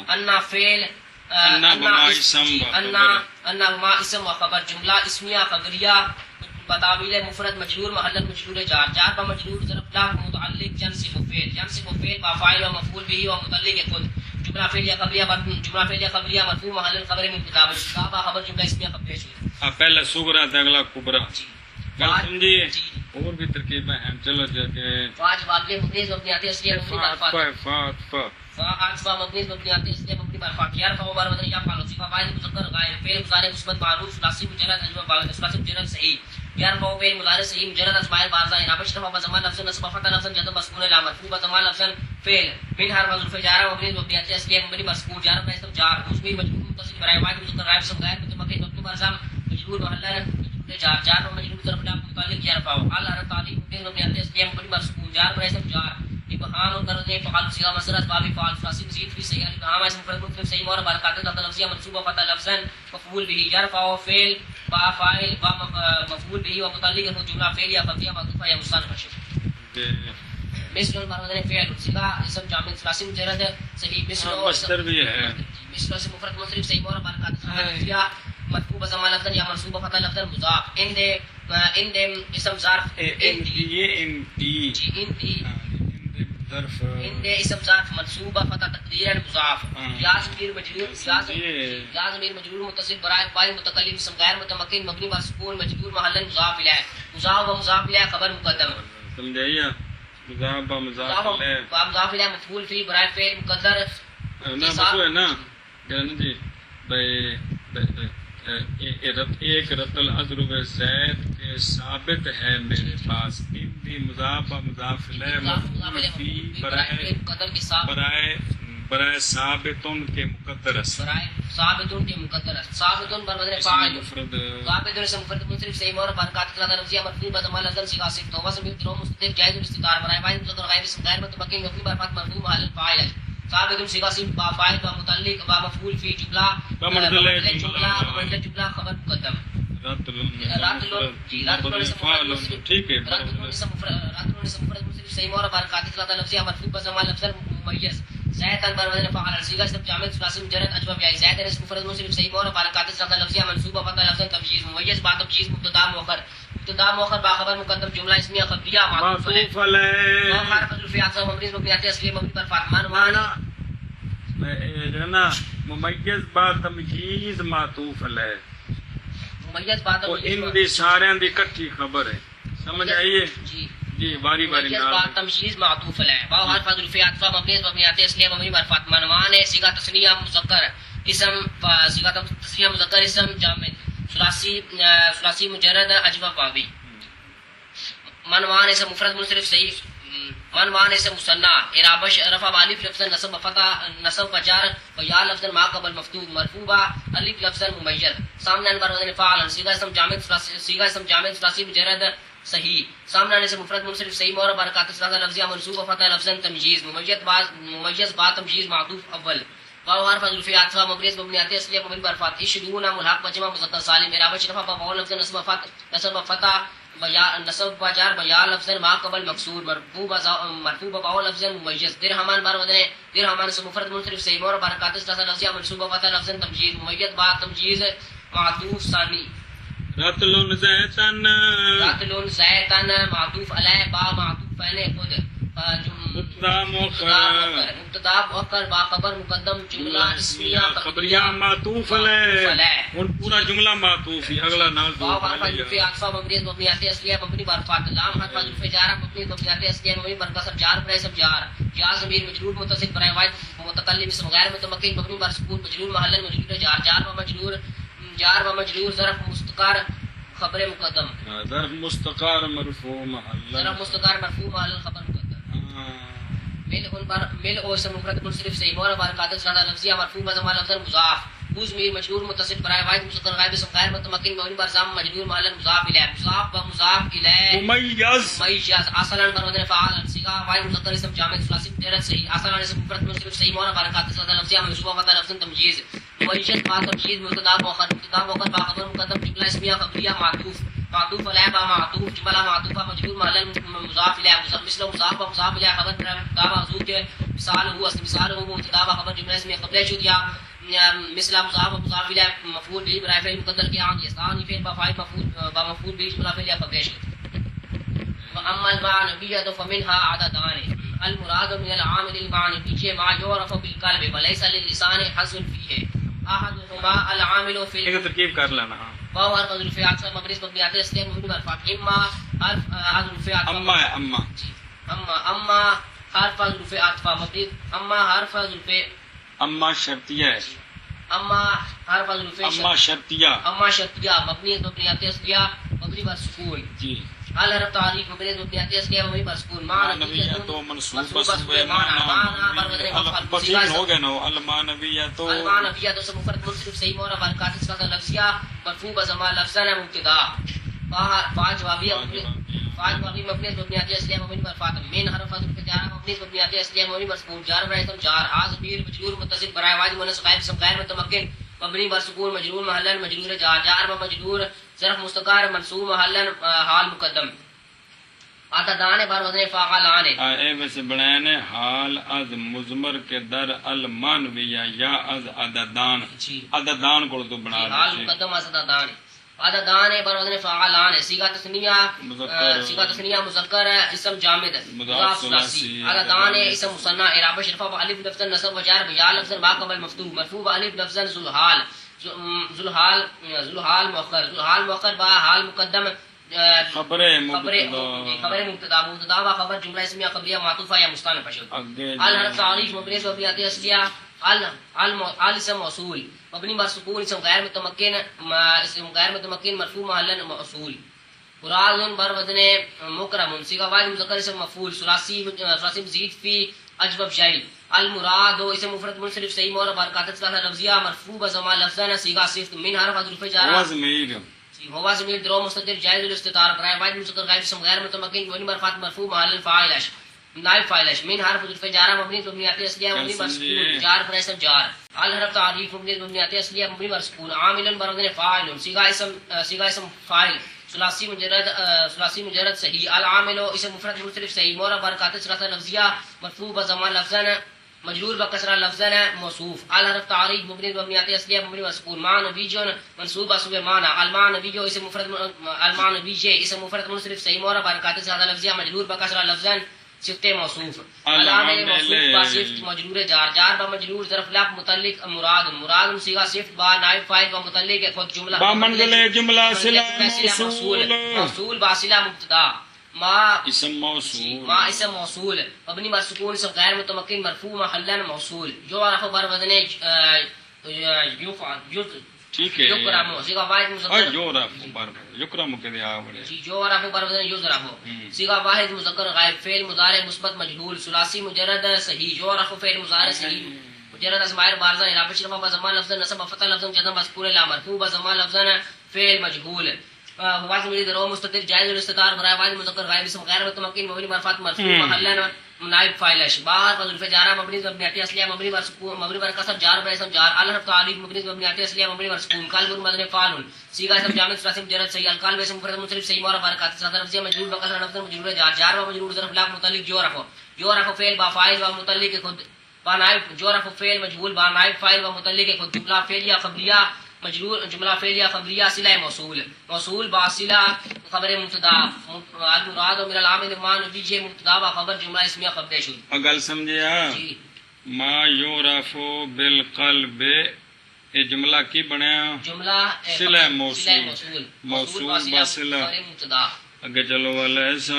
[SPEAKER 3] ان فعل ان ما اسم و خبر جملہ اسمیہ خبریہ بتاویل مفرد مجرور محلا مجرور جار با مجرور ظرف لا متعلق ينصب فعل با فاعل و مفعول به و متعلق خود جملہ فعل یا خبریہ مرفوع محل خبر مبتدا با خبر جملہ اسمیہ خبریہ
[SPEAKER 1] پہلا صغرا اگلا کبرا گل سمجھیے اور بھی ترکیبیں ہیں چلو جاکے
[SPEAKER 3] واجب واقع مقیز مبنی آتی اصلیہ مبنی برفات فا مقیز مبنی آتی اصلیہ مبنی برفات یار فا مبار مدنی یا فالو صفا واحد مذکر غائب فعل مضارع مثبت معروف ثلاثی مجرد اجوب باوی ثلاثی مجرد صحیح یار فا فعل مضارع صحیح مجرد اسماء بارزہ انابہ شرف بزمان لفظ نصب فتح لفظ جزم مسکون لا مرفوع بزمان لفظ فعل من حرف ظرف جار مبنی آتی اصلیہ مبنی مسکون جار کا اسم جار ضمیر مجرور متصل برائے واحد مذکر غائب اسم غیر متمکن مبنی برزام مجرور محل جار و مجرور طرف لا متعلق یا رفع على حرف تعلیق مبنی آتی اصلیہ مبنی مسکون جار کا اسم جار ابهام کرنے فعل صيغه مصدر اسباب فعل فاصل مزيد في صيغه ابهام اسم مفرد مطلق صحيح اور برکات لفظیہ منصوبہ فتح لفظا مفعول به يرفع فعل با فاعل با مفعول به ومتعلق جملہ فعل یا خبریہ معطوفہ یا مصدر مثل المرض فعل صيغه اسم جامع ثلاثي مجرد صحیح مثل
[SPEAKER 1] مصدر بھی ہے
[SPEAKER 3] مثل اسم مفرد منصرف صحیح اور برکات لفظیہ مرفوع بزمان لفظا یا منصوب فتح لفظا مضاف ان اسم ظرف
[SPEAKER 1] ان
[SPEAKER 3] اسم ظرف منصوبہ فتح تقدیرا مضاف یا ضمیر مجرور متصل برائے فاعل متکلم اسم غیر متمکن مبنی بر سکون مجرور محلا مضاف الیہ مضاف و مضاف الیہ خبر مقدم
[SPEAKER 1] سمجھائیے مضاف و
[SPEAKER 3] مضاف الیہ مفعول فی برائے فعل مقدر
[SPEAKER 1] نا بتو ہے نا جی بھائی ایک رت العذر زید کے ثابت ہے میرے پاس ان بھی مضاف و مضاف الیہ فی برائے ثابتن کے مقدر
[SPEAKER 3] ثابتن بر وزن فاعل ثابتن اسم مفرد منصرف صحیح اور برکات ثلاثہ لفظیہ مرفوع بضمان لفظ صيغه صفت و وزن درو مستتر جائز الاستتار برائے واحد مذکر غائب اسم غیر متمکن مبنی بر فتح مرفوع محل فاعل ثابت صيغه صفت با فاعل با متعلق با مفعول فی جملہ خبر مقدم
[SPEAKER 1] ٹھیک ہے
[SPEAKER 3] صحیح اور برکات ثلاثہ لفظیہ مرفوع بضمان لفظ ممیز زیدن بر وزن فاعل صيغه اسم جامع ثلاثي مجرد اجوب یا زیدن اسم مفرد منصرف صحیح اور برکات ثلاثہ لفظیہ منصوبہ فتح لفظ تمجیز ممیز بعد تمجیز مبتدا مؤخر مبتدا مؤخر باخبر مقدم جملہ اسمیہ خبریہ معطوف علیہ
[SPEAKER 1] معطوف علیہ
[SPEAKER 3] واو حرف الفی عطف مبنی مبنیات اصلیہ مبنی پر فاطمان وانا
[SPEAKER 1] جو ہے نا ممیز با تمجیز معطوف علیہ
[SPEAKER 3] ممیز بات
[SPEAKER 1] وہ ان دی سارے دی کٹھی خبر ہے سمجھ آئیے
[SPEAKER 3] جی
[SPEAKER 1] جی باری باری
[SPEAKER 3] ممیز
[SPEAKER 1] نام
[SPEAKER 3] بات تمجیز معطوف علیہ واو حرف الفی عطف مبنی مبنیات اصلیہ مبنی پر فاطمان وانا صیغہ تثنیہ مذکر اسم صیغہ تثنیہ مذکر اسم جامد ثلاثی مجرد اجوب واوی منوان اسم مفرد منصرف صحیح منوان اسم مثنى اعرابش رفع الف لفظا نصب فتح نصب وجر و یا لفظا ما قبل مفتوح مرفوع الف لفظا ممیز سامنے انبر وزن فاعل صیغہ اسم جامد ثلاثی مجرد صحیح سامنے اسم مفرد منصرف صحیح مور برکات ثلاثہ لفظیہ منصوب فتح لفظا تمجیز ممیز با تمجیز معطوف اول واو حرف الفی عطف مبنی مبنیات اصلیہ مبنی پر فاتح شدون ملحق بجمع مذکر سالم اعرابش رفع فاعل لفظ نصب فتح نصب وجر بیا لفظ ما قبل مکسور مرفوع باول لفظ ممیز درہمان بار ودنے درہمان سے مفرد منصرف صحیح اور برکات ثلاثہ لفظیہ منصوب فتح لفظ تمجیز ممیز با تمجیز معطوف ثانی
[SPEAKER 1] رتل زیتن
[SPEAKER 3] معطوف علیہ با معطوف علیہ خود
[SPEAKER 1] مبتدا مؤخر
[SPEAKER 3] باخبر مقدم جملہ اسمیہ
[SPEAKER 1] خبریہ معطوف علیہ ان پورا جملہ معطوف ہی اگلا نال دو
[SPEAKER 3] واو حرف الفی عطف مبنی مبنیات اصلیہ مبنی پر فاعل لام حرف الفی جار مبنی مبنیات اصلیہ مبنی پر کسر جار پر اسم جار یا ضمیر مجرور متصل پر واحد متکلم اسم غیر متمکن مبنی پر سکون مجرور محل مجرور جار و مجرور ظرف مستقر خبر مقدم
[SPEAKER 1] ظرف مستقر مرفوع محل
[SPEAKER 3] ظرف مستقر مرفوع محل خبر مقدم مل او اسم مفرد منصرف صحیح مور برکات ثلاثہ لفظیہ مرفوع زمان لفظ مضاف مضمیر مجرور متصل برائے واحد مستقر غائب اسم غیر متمکن مبنی پر ضم مجرور محل مضاف الیہ مضاف و مضاف الیہ ممیز اصلا پر وزن فاعل صیغہ واحد مذکر اسم جامد ثلاثی مجرد صحیح اصلا اسم مفرد منصرف صحیح مور برکات ثلاثہ لفظیہ منصوب فتح لفظ تمجیز ممیز با تمجیز مبتدا مؤخر باخبر مقدم جملہ اسمیہ خبریہ معطوف علیہ با معطوف جملہ معطوفہ مجرور محل مضاف الیہ مثل مضاف و مضاف الیہ خبر مبتدا موصوف کے مثال ہو اصل مثال ہو مبتدا خبر جملہ اسمیہ قبلہ شد یا مثل مضاف و مضاف الیہ مفعول به برائے فعل مقدر کے عام یستانی فعل با فاعل مفعول به جملہ فعلیہ قبلہ شد واما المعنویۃ فمنها عددان المراد من العامل المعنوی ما يعرف بالقلب وليس للسان حظ فيه احدهما العامل في
[SPEAKER 1] ایک ترکیب کر لینا
[SPEAKER 3] واو حرف الفی عطف مبنی مبنیات اصلیہ مبنی پر فاعل اما حرف الفی عطف اما حرف الفی عطف مبنی
[SPEAKER 1] اما شرطیہ ہے
[SPEAKER 3] اما حرف الفی اما شرطیہ مبنی مبنیات اصلیہ مبنی پر سکون
[SPEAKER 1] جی
[SPEAKER 3] الحرف تعریف مبنی مبنیات اصلیہ مبنی پر سکون
[SPEAKER 1] معنویہ تو منصوب بسوے معنی بقیل ہو گئے نو المعنویہ تو
[SPEAKER 3] مفرد منصرف صحیح مور برکات ثلاثہ لفظیہ مرفوع زمان لفظا مبتدا پانچ واویہ مبنی مبنیات اصلیہ مبنی پر فاطم من حرف الفی جار مبنی مبنیات اصلیہ مبنی پر سکون جار برائے تم جار ضمیر مجرور متصل برائے واحد مؤنث غائب اسم غیر متمکن مبنی پر سکون مجرور محل مجرور جار و مجرور ظرف مستقر منصوب محل حال مقدم عددان بر وزن فاعلان
[SPEAKER 1] اے ویسے بنائے نے حال از مضمر کے در المعنویہ یا از عددان عددان کو تو بنا
[SPEAKER 3] حال مقدم از عددان بر وزن فاعلان صیغہ تثنیہ مذکر اسم جامد مضاف ثلاثی عددان اسم مثنى اعراب شرفہ الف لفظ نصب و جر یا لفظ ما قبل مفتوح مرفوع الف لفظ ذوالحال مؤخر با حال مقدم
[SPEAKER 1] خبر
[SPEAKER 3] مبتدا و خبر جملہ اسمیہ خبریہ معطوفہ یا مستانف شد الحرف تعریف مبنی مبنیات اصلیہ الاسم موصول مبنی بر سکون اسم غیر متمکن مرفوع محل موصول مراد بر وزن مکرم صیغہ واحد مذکر اسم مفعول ثلاثی مزید فی اجوب شیء المراد اسم مفرد منصرف صحیح مور برکات ثلاثہ لفظیہ مرفوع بزمان لفظا صیغہ صفت من حرف الفی جار هو ضمیر درو مستتر جائز الاستتار برائے واحد مستتر غیر اسم غیر متمکن مبنی مرفوع مرفوع محل فاعل نائب فاعل من حرف الفی جار مبنی مبنیات اصلیہ مبنی پر سکون جار پر اسم جار الحرف تعریف مبنی مبنیات اصلیہ مبنی پر سکون عامل بر وزن فاعل صیغہ اسم فاعل ثلاثی مجرد صحیح العامل اسم مفرد منصرف صحیح مور برکات ثلاثہ لفظیہ مرفوع بزمان لفظا مجرور بکسرہ لفظن موصوف الحرف تعریف مبنی مبنیات اصلیہ مبنی مسکون معنی ویجن منصوب اسم معنی المعنی ویجو اسم مفرد المعنی ویجے اسم مفرد منصرف صحیح مورا برکات سے هذا لفظیہ مجرور بکسرہ لفظن صفت موصوف علامہ موصوف با صفت مجرور جار جار با مجرور ظرف لفظ متعلق مراد مراد صیغہ صفت با نائب فاعل و متعلق خود جملہ
[SPEAKER 1] با منزل جملہ صلہ موصول
[SPEAKER 3] موصول با صلہ مبتدا ما
[SPEAKER 1] اسم موصول
[SPEAKER 3] ما اسم موصول مبنی بر سکون اسم غیر متمکن مرفوع محلا موصول جو عرف بر وزن یفعل
[SPEAKER 1] ٹھیک ہے
[SPEAKER 3] یکرم صیغہ واحد مذکر
[SPEAKER 1] جو رف بار یکرم کے دیا بڑے
[SPEAKER 3] جی جو عرف بر وزن یضرب صیغہ واحد مذکر غائب فعل مضارع مثبت مجهول ثلاثی مجرد صحیح جو عرف فعل مضارع صحیح مجرد اسماء بارزہ اضافہ شرفہ بزمان لفظ نصب فتح لفظ جزم مذکور لا مرفوع بزمان لفظ فعل مجهول واحد مرید رو مستتر جائز الاستتار برائے واحد مذکر غائب اسم غیر متمکن مبنی مرفوع مرفوع محلا نائب فاعل اشباہ بظرف جارہ مبنی مبنیات اصلیہ مبنی بر سکون مبنی بر کسر جار بر اسم جار الحرف تعریف مبنی مبنیات اصلیہ مبنی بر سکون قلب مبنی فاعل صیغہ اسم جامع ثلاثی مجرد صحیح القلب اسم مفرد منصرف صحیح مورا برکات صدر لفظ مجرور بکسر لفظ مجرور جار جار و مجرور ظرف لا متعلق جو رفع فعل با فاعل و متعلق خود با نائب جو رفع فعل مجهول با نائب فاعل و متعلق خود جملہ فعلیہ خبریہ مجرور جملہ فعلیہ خبریہ صلہ موصول موصول با صلہ خبر مبتدا المراد من العامل مان ویجے مبتدا و خبر جملہ اسمیہ خبر شد
[SPEAKER 1] اگل سمجھیا
[SPEAKER 3] جی
[SPEAKER 1] ما یعرف بالقلب یہ جملہ کی بنیا
[SPEAKER 3] جملہ
[SPEAKER 1] صلہ موصول
[SPEAKER 3] موصول با صلہ خبر مبتدا
[SPEAKER 1] اگے چلو ولیسا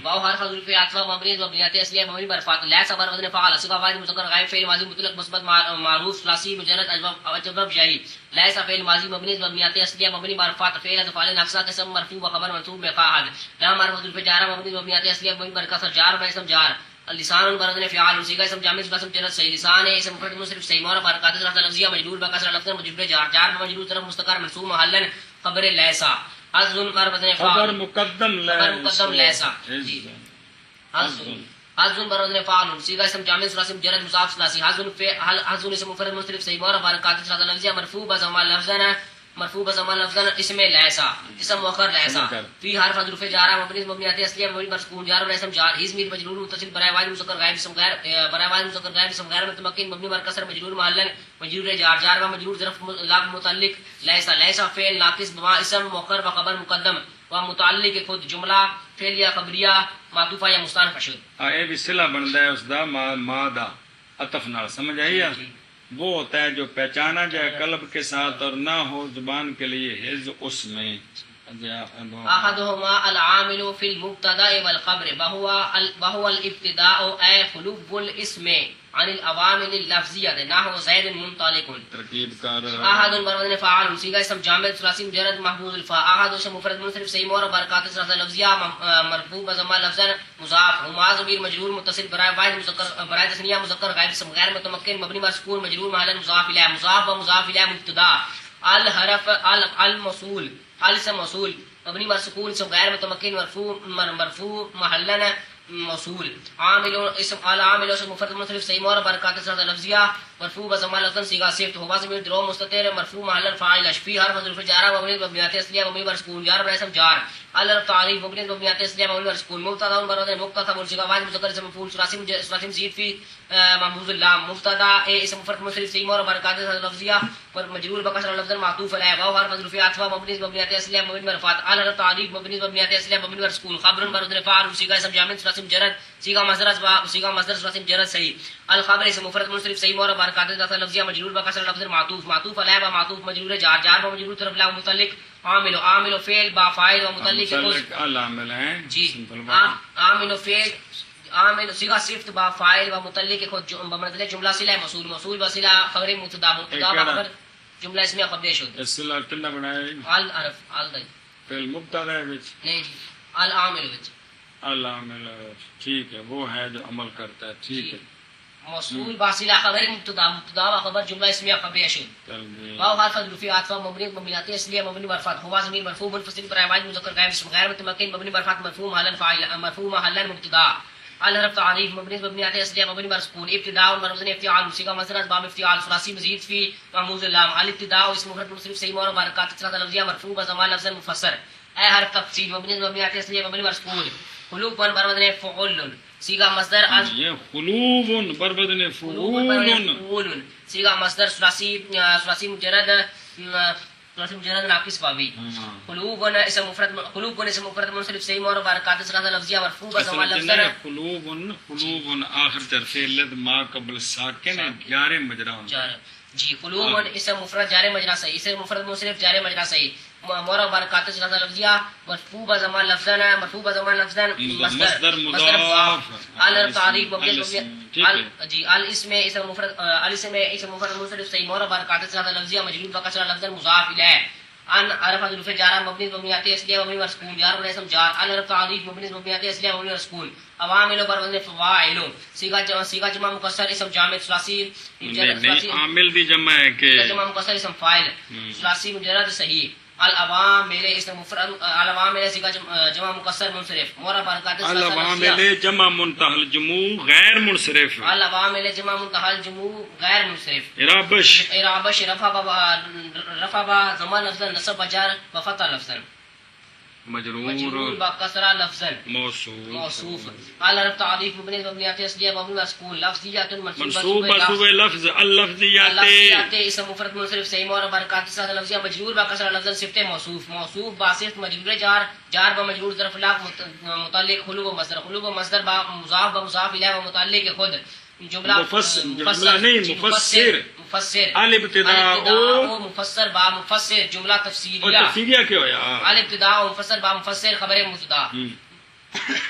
[SPEAKER 3] واو حرف حذف عطف مبنی مبنیات اصلیہ مبنی بر فاعل لا صبر وزن فعل صيغه واحد مذکر غائب فعل ماضی مطلق مثبت معروف ثلاثی مجرد اجواب جاری لا فعل ماضی مبنی مبنیات اصلیہ مبنی بر فاعل فعل فاعل نقصا قسم مرفوع و خبر منصوب بفاعل لا حرف حذف جار مبنی مبنیات اصلیہ مبنی بر کسر جار بر اسم جار لسان برزن فعال صيغه اسم جامع اسم جنس صحیح لسان ہے اسم مفرد منصرف صحیح مورا برکات لفظیہ مجرور بکسر لفظ مجرور جار جار مجرور طرف مستقر منصوب محلا خبر لیسا حذف بر وزن
[SPEAKER 1] خبر مقدم
[SPEAKER 3] لیسا حذف بر وزن فاعل صيغه اسم جامع ثلاثی مجرد مضاف ثلاثی حذف اسم مفرد منصرف صحیح مورا برکات لفظیہ مرفوع بضمان لفظنا مرفوع بضمان لفظنا اسم لیسا اسم مؤخر لیسا فی حرف حذف جار مبنی مبنیات اصلیہ مبنی بر سکون جار و اسم جار اسم مجرور متصل برائے واحد مذکر غائب اسم غیر برائے واحد مذکر غائب اسم غیر متمکن مبنی بر کسر مجرور محلا مجرور جار جار و مجرور ظرف لاق متعلق لیسا لیسا فعل ناقص بما اسم مؤخر و خبر مقدم و متعلق خود جملہ فعلیہ خبریہ معطوفہ یا مستانف شد
[SPEAKER 1] اے بھی صلہ بندا ہے اس دا مادہ عطف نال سمجھ آئی ہے وہ ہوتا ہے جو پہچانا جائے قلب کے ساتھ اور نہ ہو زبان کے لیے حز اس میں
[SPEAKER 3] احدهما العامل في المبتدا والخبر وهو الابتداء اي خلو الاسم عن العوامل اللفظيه نحو زيد منطلق
[SPEAKER 1] ترکیب کار
[SPEAKER 3] احد برودن فاعل صيغه اسم جامع ثلاثي مجرد محذوف الفاء احد اسم مفرد منصرف صحیح مور برکات ثلاثه لفظیہ مرفوع بضمہ لفظا مضاف هما ضمیر مجرور متصل برائے واحد مذکر برائے تثنیہ مذکر غیر اسم غیر متمکن مبنی بر سکون مجرور محلا مضاف الیہ مضاف و مضاف الیہ مبتدا الحرف الموصول الاسم موصول مبنی بر سکون اسم غیر متمکن مرفوع محلا موصول عامل اسم العامل اسم مفرد منصرف صحیح مور برکات ثلاثه لفظیہ مرفوع بضمہ لفظا صيغه صفت هو ضمیر درو مستتر مرفوع محلا فاعل اشفی حرف حذف جار مبنی مبنیات اصلیہ مبنی بر سکون جار بر اسم جار الحرف تعریف مبنی مبنیات اصلیہ مبنی بر سکون مبتدا برودن مبتدا صيغه واحد مذکر اسم مفعول ثلاثی مزید فی محذوف اللام مبتدا اسم مفرد منصرف صحیح مور برکات ثلاثه لفظیہ مجرور بکسر لفظا معطوف علیہ واو حرف حذف عطف مبنی مبنیات اصلیہ مبنی بر فاعل الحرف تعریف مبنی مبنیات اصلیہ مبنی بر سکون خبر برودن فاعل صيغه اسم جامع ثلاثی مجرد صيغه مصدر ثلاثی مجرد صحیح الخبر اسم مفرد منصرف صحیح مور برکات ثلاثه لفظیہ مجرور بکسر لفظ معطوف علیہ و معطوف مجرور جار جار و مجرور طرف لا متعلق عامل فعل با فاعل و متعلق
[SPEAKER 1] العامل ہیں
[SPEAKER 3] جی عامل فعل عامل صيغه صفت با فاعل و متعلق خود بمثل جملہ صلہ موصول موصول بصلہ خبر مبتدا خبر جملہ اسمیہ خبر شد
[SPEAKER 1] صلہ کنا بنایا
[SPEAKER 3] الحرف ال
[SPEAKER 1] فعل مبتدا وچ
[SPEAKER 3] نہیں جی العامل وچ
[SPEAKER 1] العامل ٹھیک ہے وہ ہے جو عمل کرتا ہے ٹھیک ہے
[SPEAKER 3] موصول باصلہ خبر مبتدا و خبر جملہ اسمیہ خبر شد واو حرف حذف عطف مبنی مبنیات اصلیہ مبنی بر فتح هو ضمیر مرفوع منفصل برائے واحد مذکر غائب اسم غیر متمکن مبنی بر فتح مرفوع محلا فاعل مرفوع محلا مبتدا الحرف تعریف مبنی مبنیات اصلیہ مبنی بر سکون ابتداء مرفوع افتعال صيغه مصدر باب افتعال ثلاثی مزید فی محذوف اللام الابتداء اسم مفرد منصرف صحیح مور برکات ثلاثه لفظیہ مرفوع بضمہ لفظ مفسر اے حرف تفصیل مبنی مبنیات اصلیہ مبنی بر سکون قلوب بر وزن فعل سیغہ مصدر از
[SPEAKER 1] یہ خلوب بربدن فعول
[SPEAKER 3] سیغہ مصدر ثلاثی مجرد ناقص واوی قلوب اسم مفرد منصرف صحیح مور برکات ثلاثہ لفظیہ مرفوع بزمان لفظن
[SPEAKER 1] قلوب آخر طرف لد ما قبل ساکن جار مجرا
[SPEAKER 3] جی قلوب اسم مفرد جار مجرا صحیح اسم مفرد منصرف جار مجرا صحیح مور برکات ثلاثہ لفظیہ مرفوع بزمان لفظن مصدر مضاف ال تعریف جی الاسم اسم مفرد منصرف صحیح مور برکات ثلاثہ لفظیہ مجرور بکسرہ لفظن مضاف الیہ ان عرف ظروف جارہ مبنی مبنیات اصلیہ مبنی اور سکون جار بر اسم جار العرف تعریف مبنی مبنیات اصلیہ مبنی اور سکون عوامل بر وزن فواعل صیغہ جمع مکسر اسم جامع ثلاثی
[SPEAKER 1] عامل دی جمع ہے کہ
[SPEAKER 3] جمع مکسر اسم فاعل ثلاثی مجرد صحیح العوامل اسم مفرد العوامل صیغہ جمع مکسر منصرف مور برکات
[SPEAKER 1] العوامل جمع منتهى الجموع غیر منصرف
[SPEAKER 3] العوامل جمع منتهى الجموع غیر منصرف
[SPEAKER 1] ارابش
[SPEAKER 3] رفع با زمان لفظا نصب جار وفتح لفظا
[SPEAKER 1] مجرور
[SPEAKER 3] بکسرہ لفظا
[SPEAKER 1] موصوف
[SPEAKER 3] العرف تعریف مبنی مبنیات اصلیہ مبنی مسکون لفظیات
[SPEAKER 1] منصوب لفظ اللفظیات
[SPEAKER 3] اسم مفرد منصرف صحیح مور برکات ثلاثہ لفظیہ مجرور بکسرہ لفظا صفت موصوف باسط مجرور جار بمجرور ظرف لا متعلق خلوب و مصدر با مضاف الیہ و متعلق خود جملہ مفسر الابتداء مفسر با مفسر جملہ تفسیریہ
[SPEAKER 1] کیا ہوا
[SPEAKER 3] الابتداء مفسر با مفسر خبر مبتدا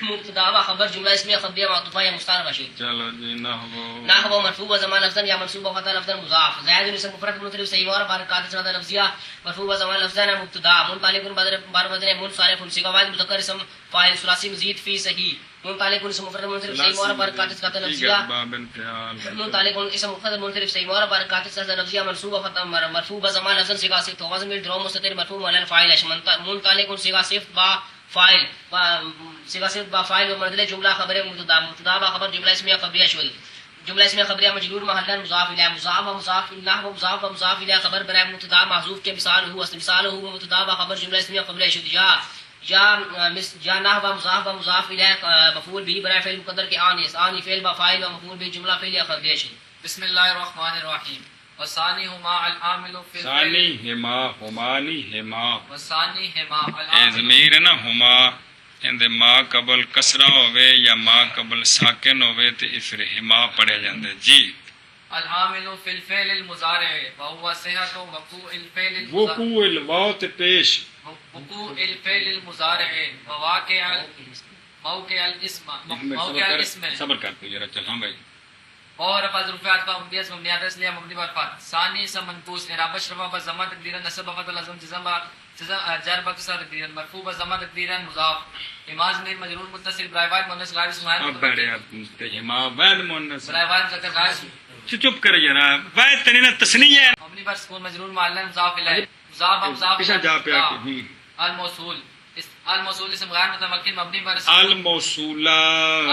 [SPEAKER 3] مبتدا و خبر جملہ اسمیہ خبریہ معطوفہ یا مستعار بشید
[SPEAKER 1] چلو جی
[SPEAKER 3] نحو مرفوع زمان لفظا یا منصوب فتح لفظا مضاف زائد اسم مفرد منصرف صحیح اور برکات ثلاثہ لفظیہ مرفوع زمان لفظا مبتدا منطلق بر وزن منصرف صیغہ واحد مذکر اسم فاعل ثلاثی مزید فی صحیح منطلق اسم مفرد منصرف صحیح اور برکات ثلاثہ لفظیہ منطلق اسم مفرد منصرف صحیح اور برکات ثلاثہ لفظیہ منصوب فتح مرفوع زمان لفظا صیغہ صفت وزن درو مستتر مرفوع علی الفاعل منطلق صیغہ صفت با فاعل صیغہ صفت با فاعل و مبدل جملہ خبر مبتدا با خبر جملہ اسمیہ خبریہ شد جملہ اسمیہ خبریہ مجرور محلا مضاف الیہ مضاف الیہ خبر برائے مبتدا محذوف کے مثال ہو مبتدا با خبر جملہ اسمیہ خبریہ شد جا نحو مضاف الیہ مفعول به برائے فعل مقدر کے آنی فعل با فاعل و مفعول به جملہ فعلیہ خبریہ شد
[SPEAKER 2] بسم اللہ الرحمن الرحیم وثانی ہما العامل فی
[SPEAKER 1] ثانی ہما ہمانی ہما
[SPEAKER 2] وثانی ہما
[SPEAKER 1] ضمیر ہے نا ہما اندے ما قبل کسرہ ہوئے یا ما قبل ساکن ہوئے تو پھر ہما پڑھے جاندے جی
[SPEAKER 2] العامل فی الفعل المضارع وهو صحت وقوع الفعل
[SPEAKER 1] وقوع الواو پیش
[SPEAKER 2] وقوع الفعل المضارع وواقع موقع الاسم
[SPEAKER 1] صبر کر تو ذرا چل ہاں بھائی
[SPEAKER 2] اور رفع ظروفیات کا مبنیات مبنیات اصلیہ مبنی برفات ثانی سم منقوص اعراب شرفا با ضمہ تقدیرا نصب فتح لازم جزم جر بکسر تقدیرا مرفوع با ضمہ تقدیرا مضاف اماز میں مجرور متصل برائے مؤنث غائب اسماعیل
[SPEAKER 1] اب بیٹھے ہما وید مؤنث
[SPEAKER 2] برائے ذکر غائب
[SPEAKER 1] چپ کر ذرا وید تنین تسنیہ ہے
[SPEAKER 2] مبنی پر سکون مجرور معلن مضاف الیہ مضاف
[SPEAKER 1] پیچھے جا پہ آ کے
[SPEAKER 2] الموصول اسم غیر متمکن مبنی پر
[SPEAKER 1] الموصولہ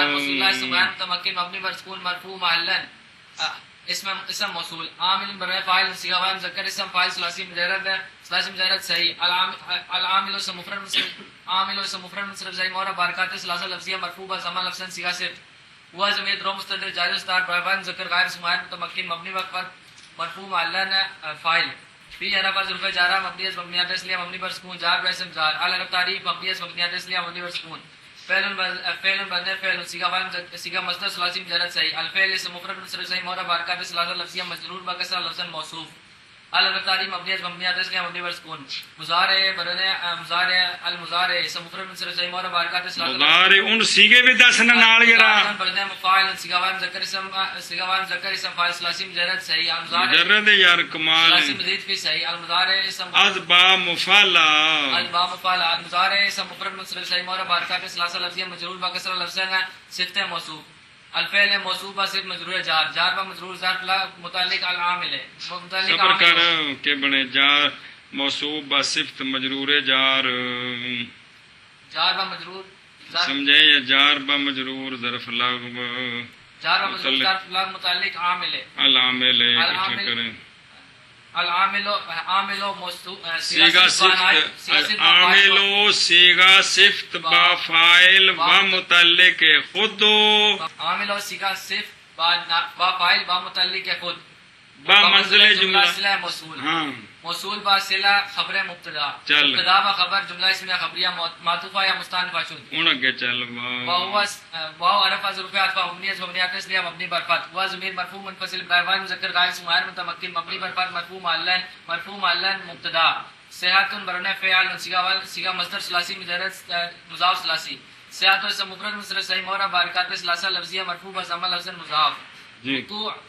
[SPEAKER 2] اسم غیر متمکن مبنی پر سکون مرفوع محلن اسم موصول عامل برائے فاعل صیغہ واحد مذکر اسم فاعل ثلاثی مجرد صحیح العامل اسم مفرد منصرف صحیح مورا برکات ثلاثہ لفظیہ مرفوع زمان لفظا صیغہ سے ہوا ضمیر درو مستتر جائز استار برائے فاعل مذکر غیر اسم غیر متمکن مبنی وقت پر مرفوع محلن فاعل فی عرف ظروف جارہ مبنیت مبنیات اصلیہ مبنی پر سکون جار باسم جار العرف تعریف مبنیت مبنیات اصلیہ مبنی پر سکون فعل بدل فعل صیغہ مصدر ثلاثی مجرد صحیح الفعل اسم مفرد منصرف صحیح مورا برکات ثلاثہ لفظیہ مجرور بکسرہ لفظا موصوف العرف تعریف مبنیت مبنیات اصلیہ مبنی پر سکون المضارع اسم مفرد منصرف صحیح مورا برکات ثلاثہ
[SPEAKER 1] مضارع ان سیغے بھی دسنا نال جرا
[SPEAKER 2] فاعل صیغہ واحد مذکر اسم فاعل ثلاثی مجرد صحیح
[SPEAKER 1] مجرد یار کمال
[SPEAKER 2] ثلاثی مزید فی صحیح المضارع اسم
[SPEAKER 1] ازبا مفعلا
[SPEAKER 2] المضارع اسم مفرد منصرف صحیح مورا برکات ثلاثہ لفظیہ مجرور بکسرہ لفظا صفت موصوف الفعل موصوف با صرف مجرور جار با مجرور ظرف لا متعلق العامل ہے
[SPEAKER 1] صبر کر کے بنے جار موصوف با صفت مجرور جار
[SPEAKER 2] با مجرور
[SPEAKER 1] سمجھے یا جار با مجرور ظرف لغو
[SPEAKER 2] جار با مجرور ظرف لا متعلق عامل ہے
[SPEAKER 1] العامل ہے کریں
[SPEAKER 3] العامل
[SPEAKER 1] سیگا صفت عامل سیگا صفت با فاعل و متعلق خود
[SPEAKER 3] عامل و سیگا صرف با فاعل با متعلق خود
[SPEAKER 1] با منزل جملہ
[SPEAKER 3] صلہ موصول
[SPEAKER 1] ہاں
[SPEAKER 3] موصول با صلہ خبر مبتدا
[SPEAKER 1] چل
[SPEAKER 3] مبتدا و خبر جملہ اسمیہ خبریہ معطوفہ یا مستانفہ شد
[SPEAKER 1] ان کے چل
[SPEAKER 3] واو عرف ظروف عطف مبنی مبنیات اس لیے مبنی بر فتح و ضمیر مرفوع منفصل غائب مذکر غائب غیر متمکن مبنی بر فتح مرفوع معلن مبتدا صحت برنے فعل صیغہ مصدر ثلاثی مجرد مضاف ثلاثی صحت اسم مفرد مصدر صحیح مورا بارکات ثلاثہ لفظیہ مرفوع بضمہ لفظ مضاف
[SPEAKER 1] جی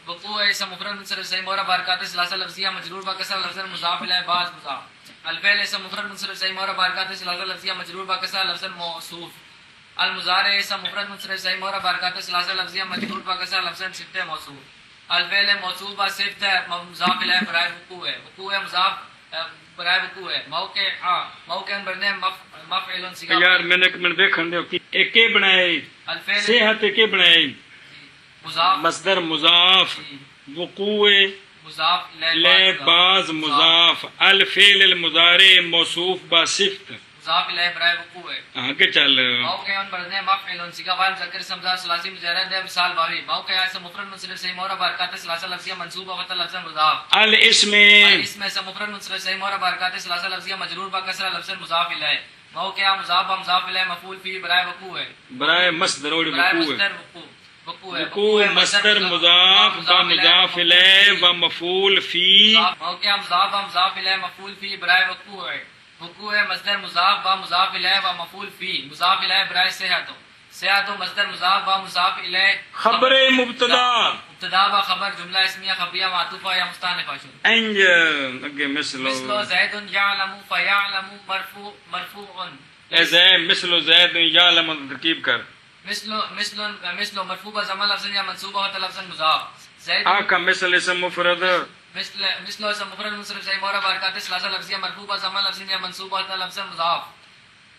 [SPEAKER 3] وقوع اسم مفرد مصدر صحیح مورا بارکات ثلاثہ لفظیہ مجرور بکسر لفظ مضاف الیہ بعض مضاف الفعل اسم مفرد مصدر صحیح مورا بارکات ثلاثہ لفظیہ مجرور بکسر لفظ موصوف المضارع اسم مفرد مصدر صحیح مورا بارکات ثلاثہ لفظیہ مجرور بکسر لفظ صفت موصوف الفعل موصوف با صفت مضاف الیہ برائے وقوع ہے وقوع مضاف برائے وقوع ہے موقع برنے مفعل صیغہ
[SPEAKER 1] یار میں نے ایک منٹ دیکھن دیو کہ ایک بنائے
[SPEAKER 3] الفعل
[SPEAKER 1] صحت کے بنائے
[SPEAKER 3] مضاف
[SPEAKER 1] مصدر مضاف وقوع
[SPEAKER 3] مضاف
[SPEAKER 1] لے باز مضاف الفعل المضارع موصوف با صفت
[SPEAKER 3] مضاف الیہ برائے وقوع ہے
[SPEAKER 1] آگے چل
[SPEAKER 3] موقع برنے مفعل صیغہ فاعل ذکر اسم ذات ثلاثی مجرد ہے مثال باوی موقع اسم مفرد منصرف صحیح مورا بارکات ثلاثہ لفظیہ منصوب و فتح لفظ مضاف
[SPEAKER 1] الاسم
[SPEAKER 3] اسم اسم مفرد منصرف صحیح مورا بارکات ثلاثہ لفظیہ مجرور با کسرہ لفظ مضاف الیہ موقع مضاف و مضاف الیہ مفعول فی برائے وقوع ہے
[SPEAKER 1] برائے مصدر اور
[SPEAKER 3] برائے
[SPEAKER 1] وقوع
[SPEAKER 3] مصدر وقوع ہے
[SPEAKER 1] وقوع مصدر مضاف و مضاف الیہ و مفعول فی
[SPEAKER 3] موقع مضاف و مضاف الیہ مفعول فی برائے وقوع ہے وقوع مصدر مضاف و مضاف الیہ و مفعول فی مضاف الیہ برائے صحت مصدر مضاف و مضاف الیہ
[SPEAKER 1] خبر مبتدا
[SPEAKER 3] مبتدا و خبر جملہ اسمیہ خبریہ معطوفہ یا مستانفہ شد
[SPEAKER 1] انج اگے مثل
[SPEAKER 3] زید یعلم فیعلم مرفوع
[SPEAKER 1] اے زید مثل زید یعلم ترکیب کر
[SPEAKER 3] مثل مرفوع ضمہ لفظ یا منصوبہ و لفظ مضاف زید
[SPEAKER 1] آقا مثل اسم مفرد
[SPEAKER 3] مثل اسم مفرد منصرف صحیح مورا بارکات ثلاثہ لفظیہ مرفوع ضمہ لفظ یا منصوبہ و لفظ مضاف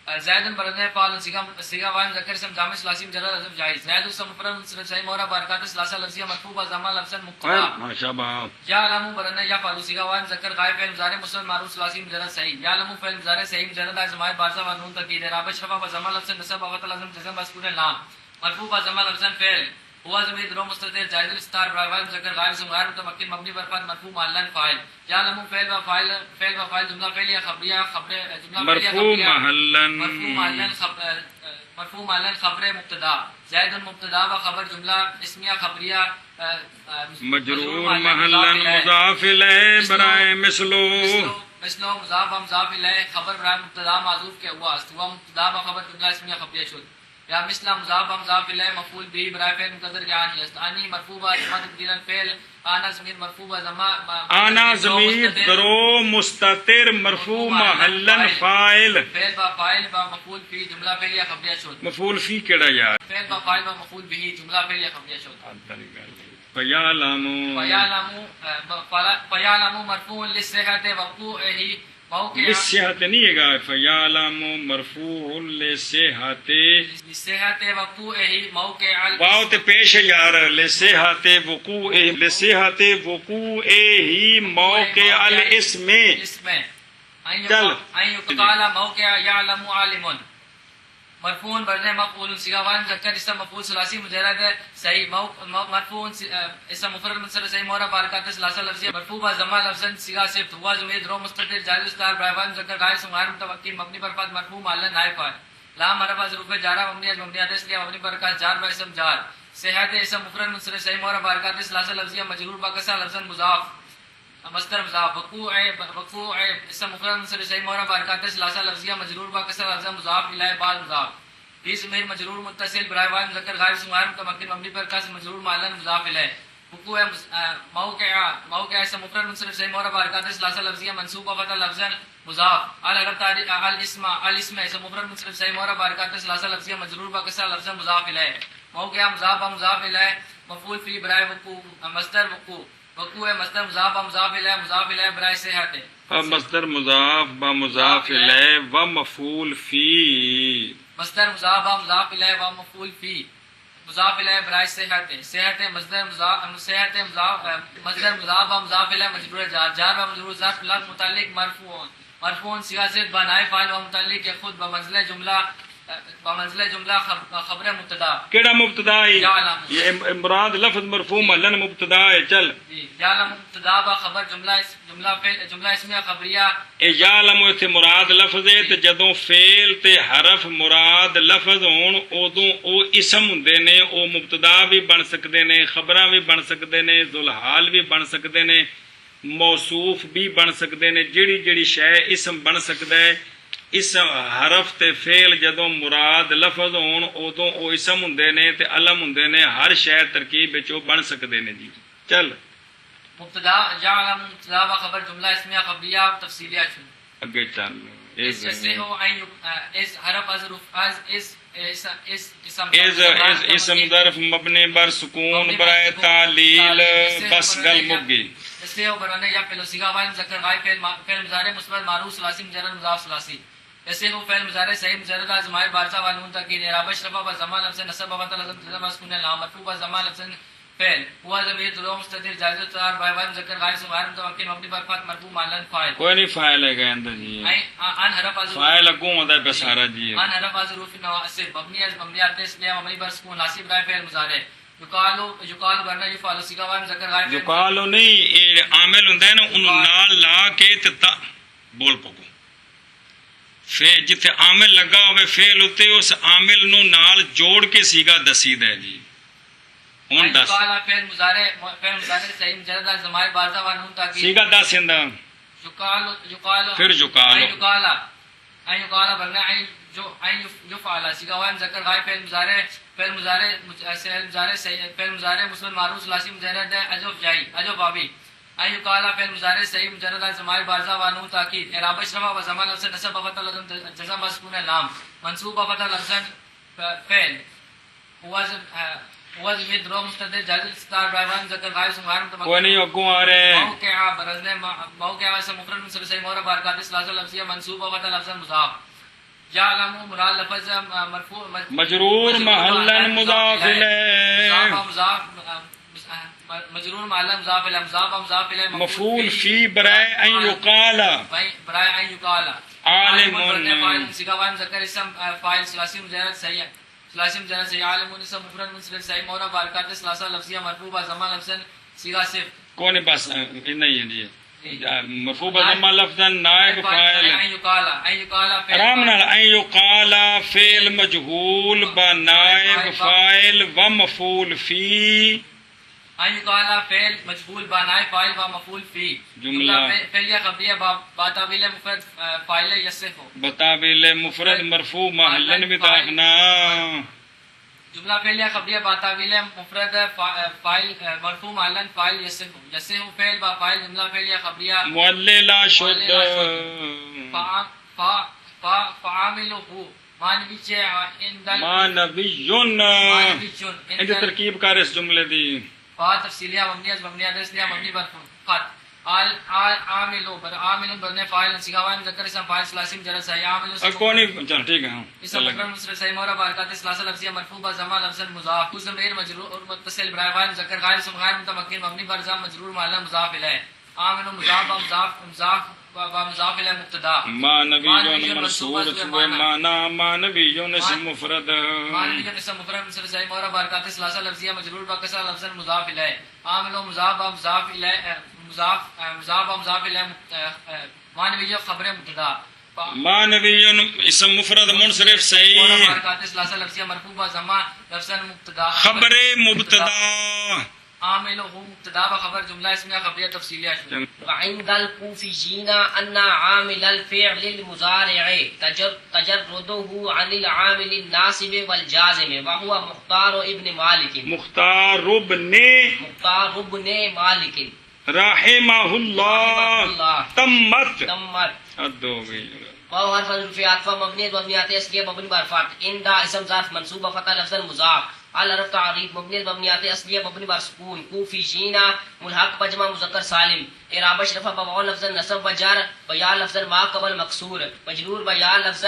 [SPEAKER 3] زید برنے فعل صیغہ فاعل ذکر اسم جامع ثلاثی مجرد اسم جائز زید اسم مفرد منصرف صحیح مورا بارکات ثلاثہ لفظیہ مرفوع ضمہ لفظ مبتدا
[SPEAKER 1] ماشاءاللہ
[SPEAKER 3] یعلم برنے یا فعل صیغہ فاعل ذکر غائب فعل مضارع مسلم معروف ثلاثی مجرد صحیح یعلم فعل مضارع صحیح مجرد ہے زمائر بارزہ و نون تاکید رابع شفا و ضمہ لفظ نصب و لفظ جزم مذکور لام مرفوع ضمہ لفظ فعل ہوا ضمیر درو مستتر جائز الاستار برائے ذکر غائب اسم غیر متمکن مبنی بر فتح مرفوع معلن فاعل یعلم فعل و فاعل جملہ فعلیہ خبریہ جملہ
[SPEAKER 1] مرفوع محلن
[SPEAKER 3] مرفوع معلن خبر مبتدا زید مبتدا و خبر جملہ اسمیہ خبریہ
[SPEAKER 1] مجرور محلن مضاف الیہ برائے مثلو
[SPEAKER 3] مضاف و مضاف الیہ خبر برائے مبتدا معذوف کے ہوا استوا مبتدا و خبر جملہ اسمیہ خبریہ شد یا مثل مضاف و مضاف الیہ مفعول به برائے فعل مقدر کے انی مرفوع و جمع تقدیر الفعل انا ضمیر مرفوع و ضمہ
[SPEAKER 1] انا ضمیر درو مستتر مرفوع محلن فاعل
[SPEAKER 3] فعل و فاعل و مفعول فی جملہ فعلیہ خبریہ شد
[SPEAKER 1] مفعول فی کیڑا یار
[SPEAKER 3] فعل و فاعل و مفعول به جملہ فعلیہ خبریہ شد فیعلم مرفوع للصحت وقوعہ
[SPEAKER 1] للصحت نہیں ہے گا فیعلم مرفوع للصحت
[SPEAKER 3] للصحت وقوعہ موقع
[SPEAKER 1] واو تے پیش ہے یار للصحت وقوعہ للصحت وقوعہ موقع الاسم چل
[SPEAKER 3] قال موقع يعلم عالم مرفوع برنے مفعول صیغہ فاعل ذکر اسم مفعول ثلاثی مجرد ہے صحیح مرفوع اسم مفرد منصرف صحیح مورا بارکات ثلاثہ لفظیہ مرفوع ضمہ لفظ صیغہ صفت ہوا ضمیر درو مستتر جائز الاستار برائے فاعل ذکر غائب اسم غیر متمکن مبنی پر فتح مرفوع معلن نائب فاعل لام عرفہ ظروف جارہ مبنیات اس لیے مبنی پر کاس جار و اسم جار صحت اسم مفرد منصرف صحیح مورا بارکات ثلاثہ لفظیہ مجرور باکسر لفظ مضاف مصدر مضاف وقوع اسم مفرد منصرف صحیح مورا بارکات ثلاثہ لفظیہ مجرور باکسر لفظ مضاف الیہ بعض مضاف فی ضمیر مجرور متصل برائے فاعل ذکر غائب اسم غیر متمکن مبنی پر کاس مجرور معلن مضاف الیہ وقوع موقع اسم مفرد منصرف صحیح مورا بارکات ثلاثہ لفظیہ منصوب و فتح لفظ مضاف الاسم اسم مفرد منصرف صحیح مورا بارکات ثلاثہ لفظیہ مجرور باکسر لفظ مضاف الیہ موقع مضاف و مضاف الیہ مفعول فی برائے وقوع مصدر وقوع مصدر مضاف و مضاف الیہ برائے صحت
[SPEAKER 1] مصدر مضاف با مضاف الیہ و مفعول فی
[SPEAKER 3] مصدر مضاف و مضاف الیہ و مفعول فی
[SPEAKER 4] مضاف الیہ برائے صحت صحت مصدر مضاف صحت مصدر مضاف و مضاف الیہ مجرور جار جار و مجرور ظرف لفظ متعلق مرفوع سیاست بنائے فاعل و متعلق خود بمنزلہ جملہ خبر مبتدا
[SPEAKER 1] کیڑا مبتدا ہے یہ مراد لفظ مرفوع محلن مبتدا ہے چل
[SPEAKER 3] یعلم مبتدا با خبر جملہ اسمیہ خبریہ
[SPEAKER 1] اے یعلم اتھے مراد لفظ ہے تے جدوں فعل تے حرف مراد لفظ ہون اودوں او اسم ہوندے نے او مبتدا بھی بن سکدے نے خبراں بھی بن سکدے نے ذل حال بھی بن سکدے نے موصوف بھی بن سکدے نے جیڑی شے اسم بن سکدا ہے اس حرف تے فعل جدوں مراد لفظ ہون اودوں او اسم ہوندے نے تے علم ہوندے نے ہر شے ترکیب وچ او بن سکدے نے جی چل
[SPEAKER 4] مبتدا یعلم مبتدا و خبر جملہ اسمیہ خبریہ تفصیلیہ چھو
[SPEAKER 1] اگے چل
[SPEAKER 4] جیسے ہو اس حرف از
[SPEAKER 1] اسم ظرف مبنی بر سکون برائے تعلیل بس گل مگی
[SPEAKER 4] جیسے ہو برنے یا فعل صیغہ وائل مذکر غائب فعل مضارع مثبت معروف ثلاثی مجرد مضاف ثلاثی جیسے ہو فعل مضارع صحیح مجرد ضمائر بارزہ و نون تاکید اعراب اشرفہ و زمان لفظ نصب و بدل لفظ جزم سکون لام مرفوع و زمان لفظ فعل ہوا ضمیر ضرور مستتر جائز تار وائل مذکر غائب غیر متمکن مبنی بر فتح مرفوع معلن فاعل
[SPEAKER 1] کوئی نہیں فاعل ہے گئے اندر جی
[SPEAKER 4] ان حرف از
[SPEAKER 1] فاعل اگوں ہوتا ہے بسارا جی
[SPEAKER 4] ان حرف از حروف نواسب مبنی از مبنیات اسمیہ مبنی بر سکون ناصب رائے فعل مضارع یقال ورنہ یفعل صیغہ وائل مذکر غائب
[SPEAKER 1] یقال نہیں عامل ہوندا ہے نا انہوں نال لا کے تے بول پکو جتھے عامل لگا ہوئے فعل ہوتے اس عامل نو نال جوڑ کے سیگا دسیدا ہے جی ہن دس
[SPEAKER 4] فعل مضارع صحیح مجرد ضمائر بارزہ و نون تاکید
[SPEAKER 1] سیگا دس ایندا
[SPEAKER 4] یقال
[SPEAKER 1] پھر یقال
[SPEAKER 4] ورنہ یفعل صیغہ وائل مذکر غائب فعل مضارع مسلم معروف ثلاثی مجرد اجوف جائی اجوف بابی ان یقال فعل مضارع صحیح مجرد ضمائر بارزہ و نون تاکید اعراب اشرفہ و زمان لفظ نصب و فتح لفظ جزم و سکون لام منصوب و فتح لفظ فعل هو ضمیر درو مستتر جائز استار برائے ذکر غائب سمغار متمکن
[SPEAKER 1] کوئی نہیں اگوں آ رہے
[SPEAKER 4] موقع برزنے موقع اسم مفرد منصوب صحیح مورا بارکات ثلاثہ لفظیہ منصوب و فتح لفظ مضاف یعلم مراد لفظ مرفوع
[SPEAKER 1] مجرور محلن مضاف الیہ
[SPEAKER 4] مجرور محلن مضاف الیہ مضاف الیہ
[SPEAKER 1] مفعول فی برائے ان یقال عالم
[SPEAKER 4] صیغہ وائل مذکر اسم فاعل ثلاثی مجرد صحیح عالم اسم مفرد منصوب صحیح مورا بارکات ثلاثہ لفظیہ مرفوع زمان لفظ صیغہ صرف
[SPEAKER 1] کون بس نہیں ہے جی مرفوع ضمہ لفظا نائب فاعل آرام نال ان یقال فعل مجهول با نائب فاعل و مفعول فی
[SPEAKER 4] ان یقال فعل مجهول با نائب فاعل و مفعول فی جملہ فعلیہ خبریہ با تعویل مفرد فاعل یصف
[SPEAKER 1] بتاویل مفرد مرفوع محلن بتاخنا
[SPEAKER 4] جملہ فعلیہ خبریہ با تعویل مفرد فاعل مرفوع محلن فاعل یصف جیسے ہو فعل با فاعل جملہ فعلیہ خبریہ
[SPEAKER 1] معللا شد
[SPEAKER 4] فعاملہ
[SPEAKER 1] مانویون ان ترکیب کر اس جملے دی
[SPEAKER 4] تفصیلیہ مبنی بر فتح عامل برنے فاعل صیغہ وائل مذکر اسم فاعل ثلاثی مجرد صحیح عامل
[SPEAKER 1] کون چل ٹھیک ہے
[SPEAKER 4] اسم مفرد منصوب صحیح مورا بارکات ثلاثہ لفظیہ مرفوع زمان لفظ مضاف ضمیر مجرور اور متصل برائے فاعل مذکر غائب اسم غیر متمکن مبنی بر ضم مجرور محل مضاف الیہ عامل مضاف الیہ مبتدا
[SPEAKER 1] مانویون منصور و مانا مانویون اسم مفرد
[SPEAKER 4] اسم مفرد منصوب صحیح مورا بارکات ثلاثہ لفظیہ مجرور بکسر لفظ مضاف الیہ عامل مضاف الیہ مضاف الیہ مانوی خبر مبتدا
[SPEAKER 1] مانویون اسم مفرد منصرف صحیح خبر مبتدا
[SPEAKER 4] عامل هو مبتدا و خبر جملہ اسمیہ خبریہ تفصیلیہ
[SPEAKER 3] وعند الكوفيين ان عامل الفعل المضارع تجرده عن العامل الناصب والجازم وهو مختار ابن مالك
[SPEAKER 1] مختار ابن
[SPEAKER 3] مالك
[SPEAKER 1] رحمہ اللہ تمت ادو گئی
[SPEAKER 3] واو حرف الرفع عطف مبنی بنیات اصلیہ مبنی بر فتح ان دا اسم ظرف منصوب فتح لفظ مضاف الرف تعریف مبنی بنیات اصلیہ مبنی بر سکون کوفی شینا ملحق بجمع مذکر سالم اعراب اشرف بواو لفظ نصب و جر بیا لفظ ما قبل مکسور مجرور بیا لفظ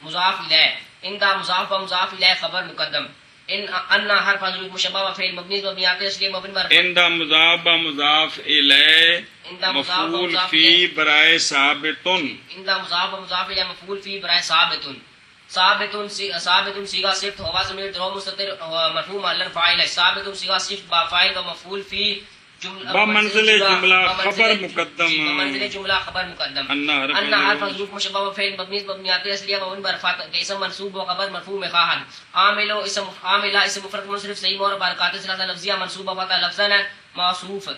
[SPEAKER 3] مضاف الیہ اندا مضاف و مضاف الیہ خبر مقدم ان حرف حضرف مشبہ و فعل مبنی و بنیاد اصلی مبنی بر
[SPEAKER 1] اندہ مضاف با مضاف الیہ مفعول فی برائے ثابتن
[SPEAKER 3] اندا مضاف و مضاف الیہ مفعول فی برائے ثابتن ثابت صیغہ صفت ہوا ضمیر درو مستتر مرفوع محل فاعل ہے ثابت صیغہ صفت با فاعل و مفعول فی
[SPEAKER 1] بمنزل جملہ خبر مقدم
[SPEAKER 3] بمنزل جملہ خبر مقدم ان حرف حذف مشبہ و فعل مبنی مبنیات اصلیہ مبنی بر فتح اسم منصوب و خبر مرفوع مخاحن عامل عاملہ اسم مفرد منصرف صحیح اور برکات ثلاثہ لفظیہ منصوبہ فتح لفظاً موصوف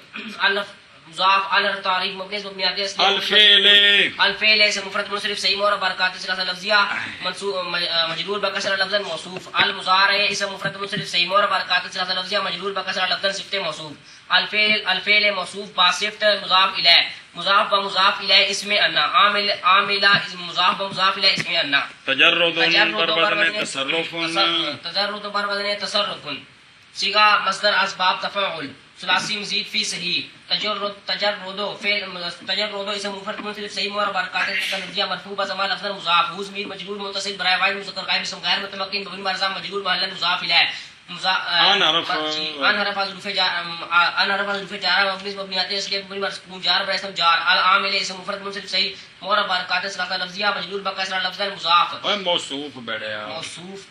[SPEAKER 3] مضاف على تعریف مبنی مبنیات اصلیہ الفعل اسم مفرد منصرف صحیح اور برکات ثلاثہ لفظیہ منصوب مجرور بکسر لفظاً موصوف المضارع اسم مفرد منصرف صحیح اور برکات ثلاثہ لفظیہ مجرور بکسر لفظاً صفت موصوف الفعل موصوف باصفت مضاف الیہ مضاف و مضاف الیہ اسم انا عاملہ مضاف و مضاف الیہ اسم انا
[SPEAKER 1] تجرد بر وزن تصرف
[SPEAKER 3] تجرد بر وزن تصرف صیغہ مصدر اسباب تفاعل ثلاثی مزید فی صحیح تجرد اسم مفرد منصرف صحیح اور برکات لفظیہ مرفوع زمان لفظ مضاف ہو ضمیر مجرور متصل برائے واحد مذکر غائب اسم غیر متمکن مبنی بر ضم مجرور محل مضاف الیہ ان حرف حذف جار مبنی مبنیات اصلیہ مبنی بر سکون جار بر اسم جار العامل اسم مفرد منصرف صحیح اور برکات ثلاثہ لفظیہ مجرور بکسر لفظ مضاف
[SPEAKER 1] موصوف بیٹھا
[SPEAKER 3] موصوف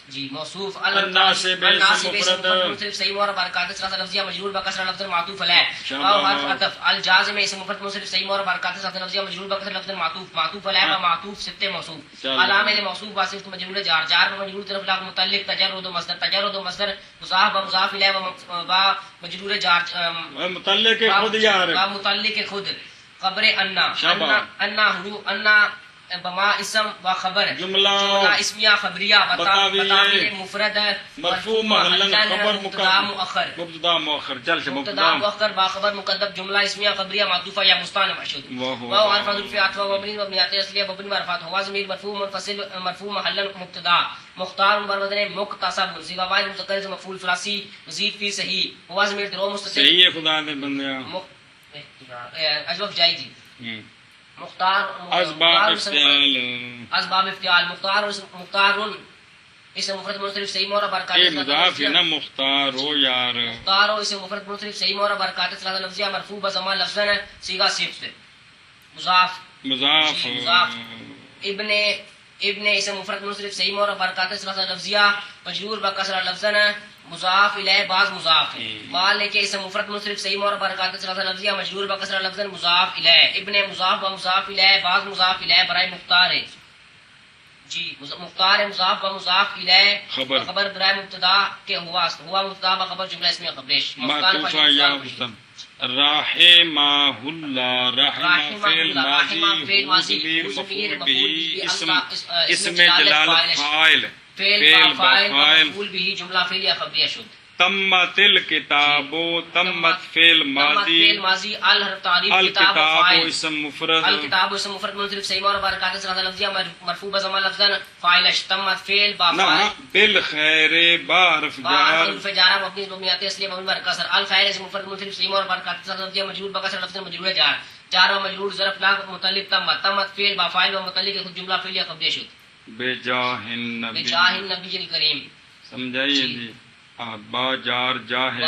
[SPEAKER 3] جی موصوف
[SPEAKER 1] الناصب اسم مفرد
[SPEAKER 3] منصرف صحیح اور برکات ثلاثہ لفظیہ مجرور بکسر لفظ معطوف علیہ او حرف عطف الجازم اسم مفرد منصرف صحیح اور برکات ثلاثہ لفظیہ مجرور بکسر لفظ معطوف علیہ و معطوف ست موصوف العامل موصوف واسف مجرور جار مجرور طرف لاغ متعلق تجرد مصدر مضاف و مضاف الیہ و مجرور جار
[SPEAKER 1] متعلق خود یار
[SPEAKER 3] متعلق خود خبر انا بما اسم و خبر
[SPEAKER 1] جملہ
[SPEAKER 3] اسمیہ خبریہ بتاویل مفرد
[SPEAKER 1] مرفوع محلن خبر
[SPEAKER 3] مؤخر
[SPEAKER 1] مبتدا مؤخر چل سے
[SPEAKER 3] مبتدا مؤخر با خبر مقدم جملہ اسمیہ خبریہ معطوفہ یا مستانف اشد و حرف حذف عطف و مبنی مبنیات اصلیہ مبنی برفات ہوا ضمیر مرفوع منفصل مرفوع محلن مبتدا مختار بر وزن مقتصب صیغہ واحد مذکر مفعول ثلاثی مزید فی صحیح ہوا ضمیر درو مستتر
[SPEAKER 1] صحیح ہے خدا نے بندیا
[SPEAKER 3] اجوف جائی جی مختار
[SPEAKER 1] اسباب
[SPEAKER 3] افتعال مختار اسم مفرد منصرف صحیح اور برکات
[SPEAKER 1] اے مضاف ہے نا مختار ہو یار
[SPEAKER 3] مختار اسم مفرد منصرف صحیح اور برکات ثلاثہ لفظیہ مرفوع بضمان لفظاً صیغہ صفت مضاف ابن اسم مفرد منصرف صحیح اور برکات ثلاثہ لفظیہ مجرور بکسر لفظاً مضاف الیہ بعض مضاف مال کے اسم مفرد منصرف صحیح اور برکات ثلاثہ لفظیہ مجرور بکسر لفظ مضاف الیہ ابن مضاف و مضاف الیہ بعض مضاف الیہ برائے مختار ہے جی مختار مضاف و مضاف الیہ خبر برائے مبتدا کے ہوا مبتدا خبر جملہ اسمیہ خبریش
[SPEAKER 1] معطوفہ یا حسن رحمہ اللہ رحمہ فعل ماضی مفعول به اسم جلال فاعل
[SPEAKER 3] فاعل مفعول به جملہ فعلیہ خبریہ شد
[SPEAKER 1] تمت الکتاب تمت فعل ماضی
[SPEAKER 3] الحرف تعریف کتاب
[SPEAKER 1] اسم مفرد
[SPEAKER 3] الکتاب اسم مفرد منصرف صحیح اور برکات ثلاثہ لفظیہ مرفوع بضمہ لفظاً فاعل تمت فعل با فاعل
[SPEAKER 1] بالخیر با حرف
[SPEAKER 3] جار مبنی مبنیات اصلیہ مبنی بر کسر الفاعل اسم مفرد منصرف صحیح اور برکات ثلاثہ لفظیہ مجرور بکسر لفظ مجرور جار و مجرور ظرف لا متعلق تمت فعل با فاعل و متعلق خود جملہ فعلیہ خبریہ شد
[SPEAKER 1] بجاہ
[SPEAKER 3] النبی الکریم
[SPEAKER 1] سمجھائیے جی با جار جاہ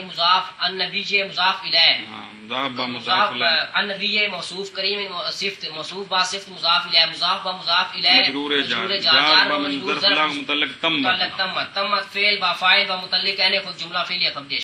[SPEAKER 3] مضاف النبی مضاف الیہ
[SPEAKER 1] مضاف
[SPEAKER 3] النبی موصوف کریم صفت موصوف با صفت مضاف الیہ مضاف و مضاف الیہ
[SPEAKER 1] مجرور جار مجرور ظرف متعلق تمت
[SPEAKER 3] فعل با فاعل و متعلق یعنی خود جملہ فعلیہ خبریہ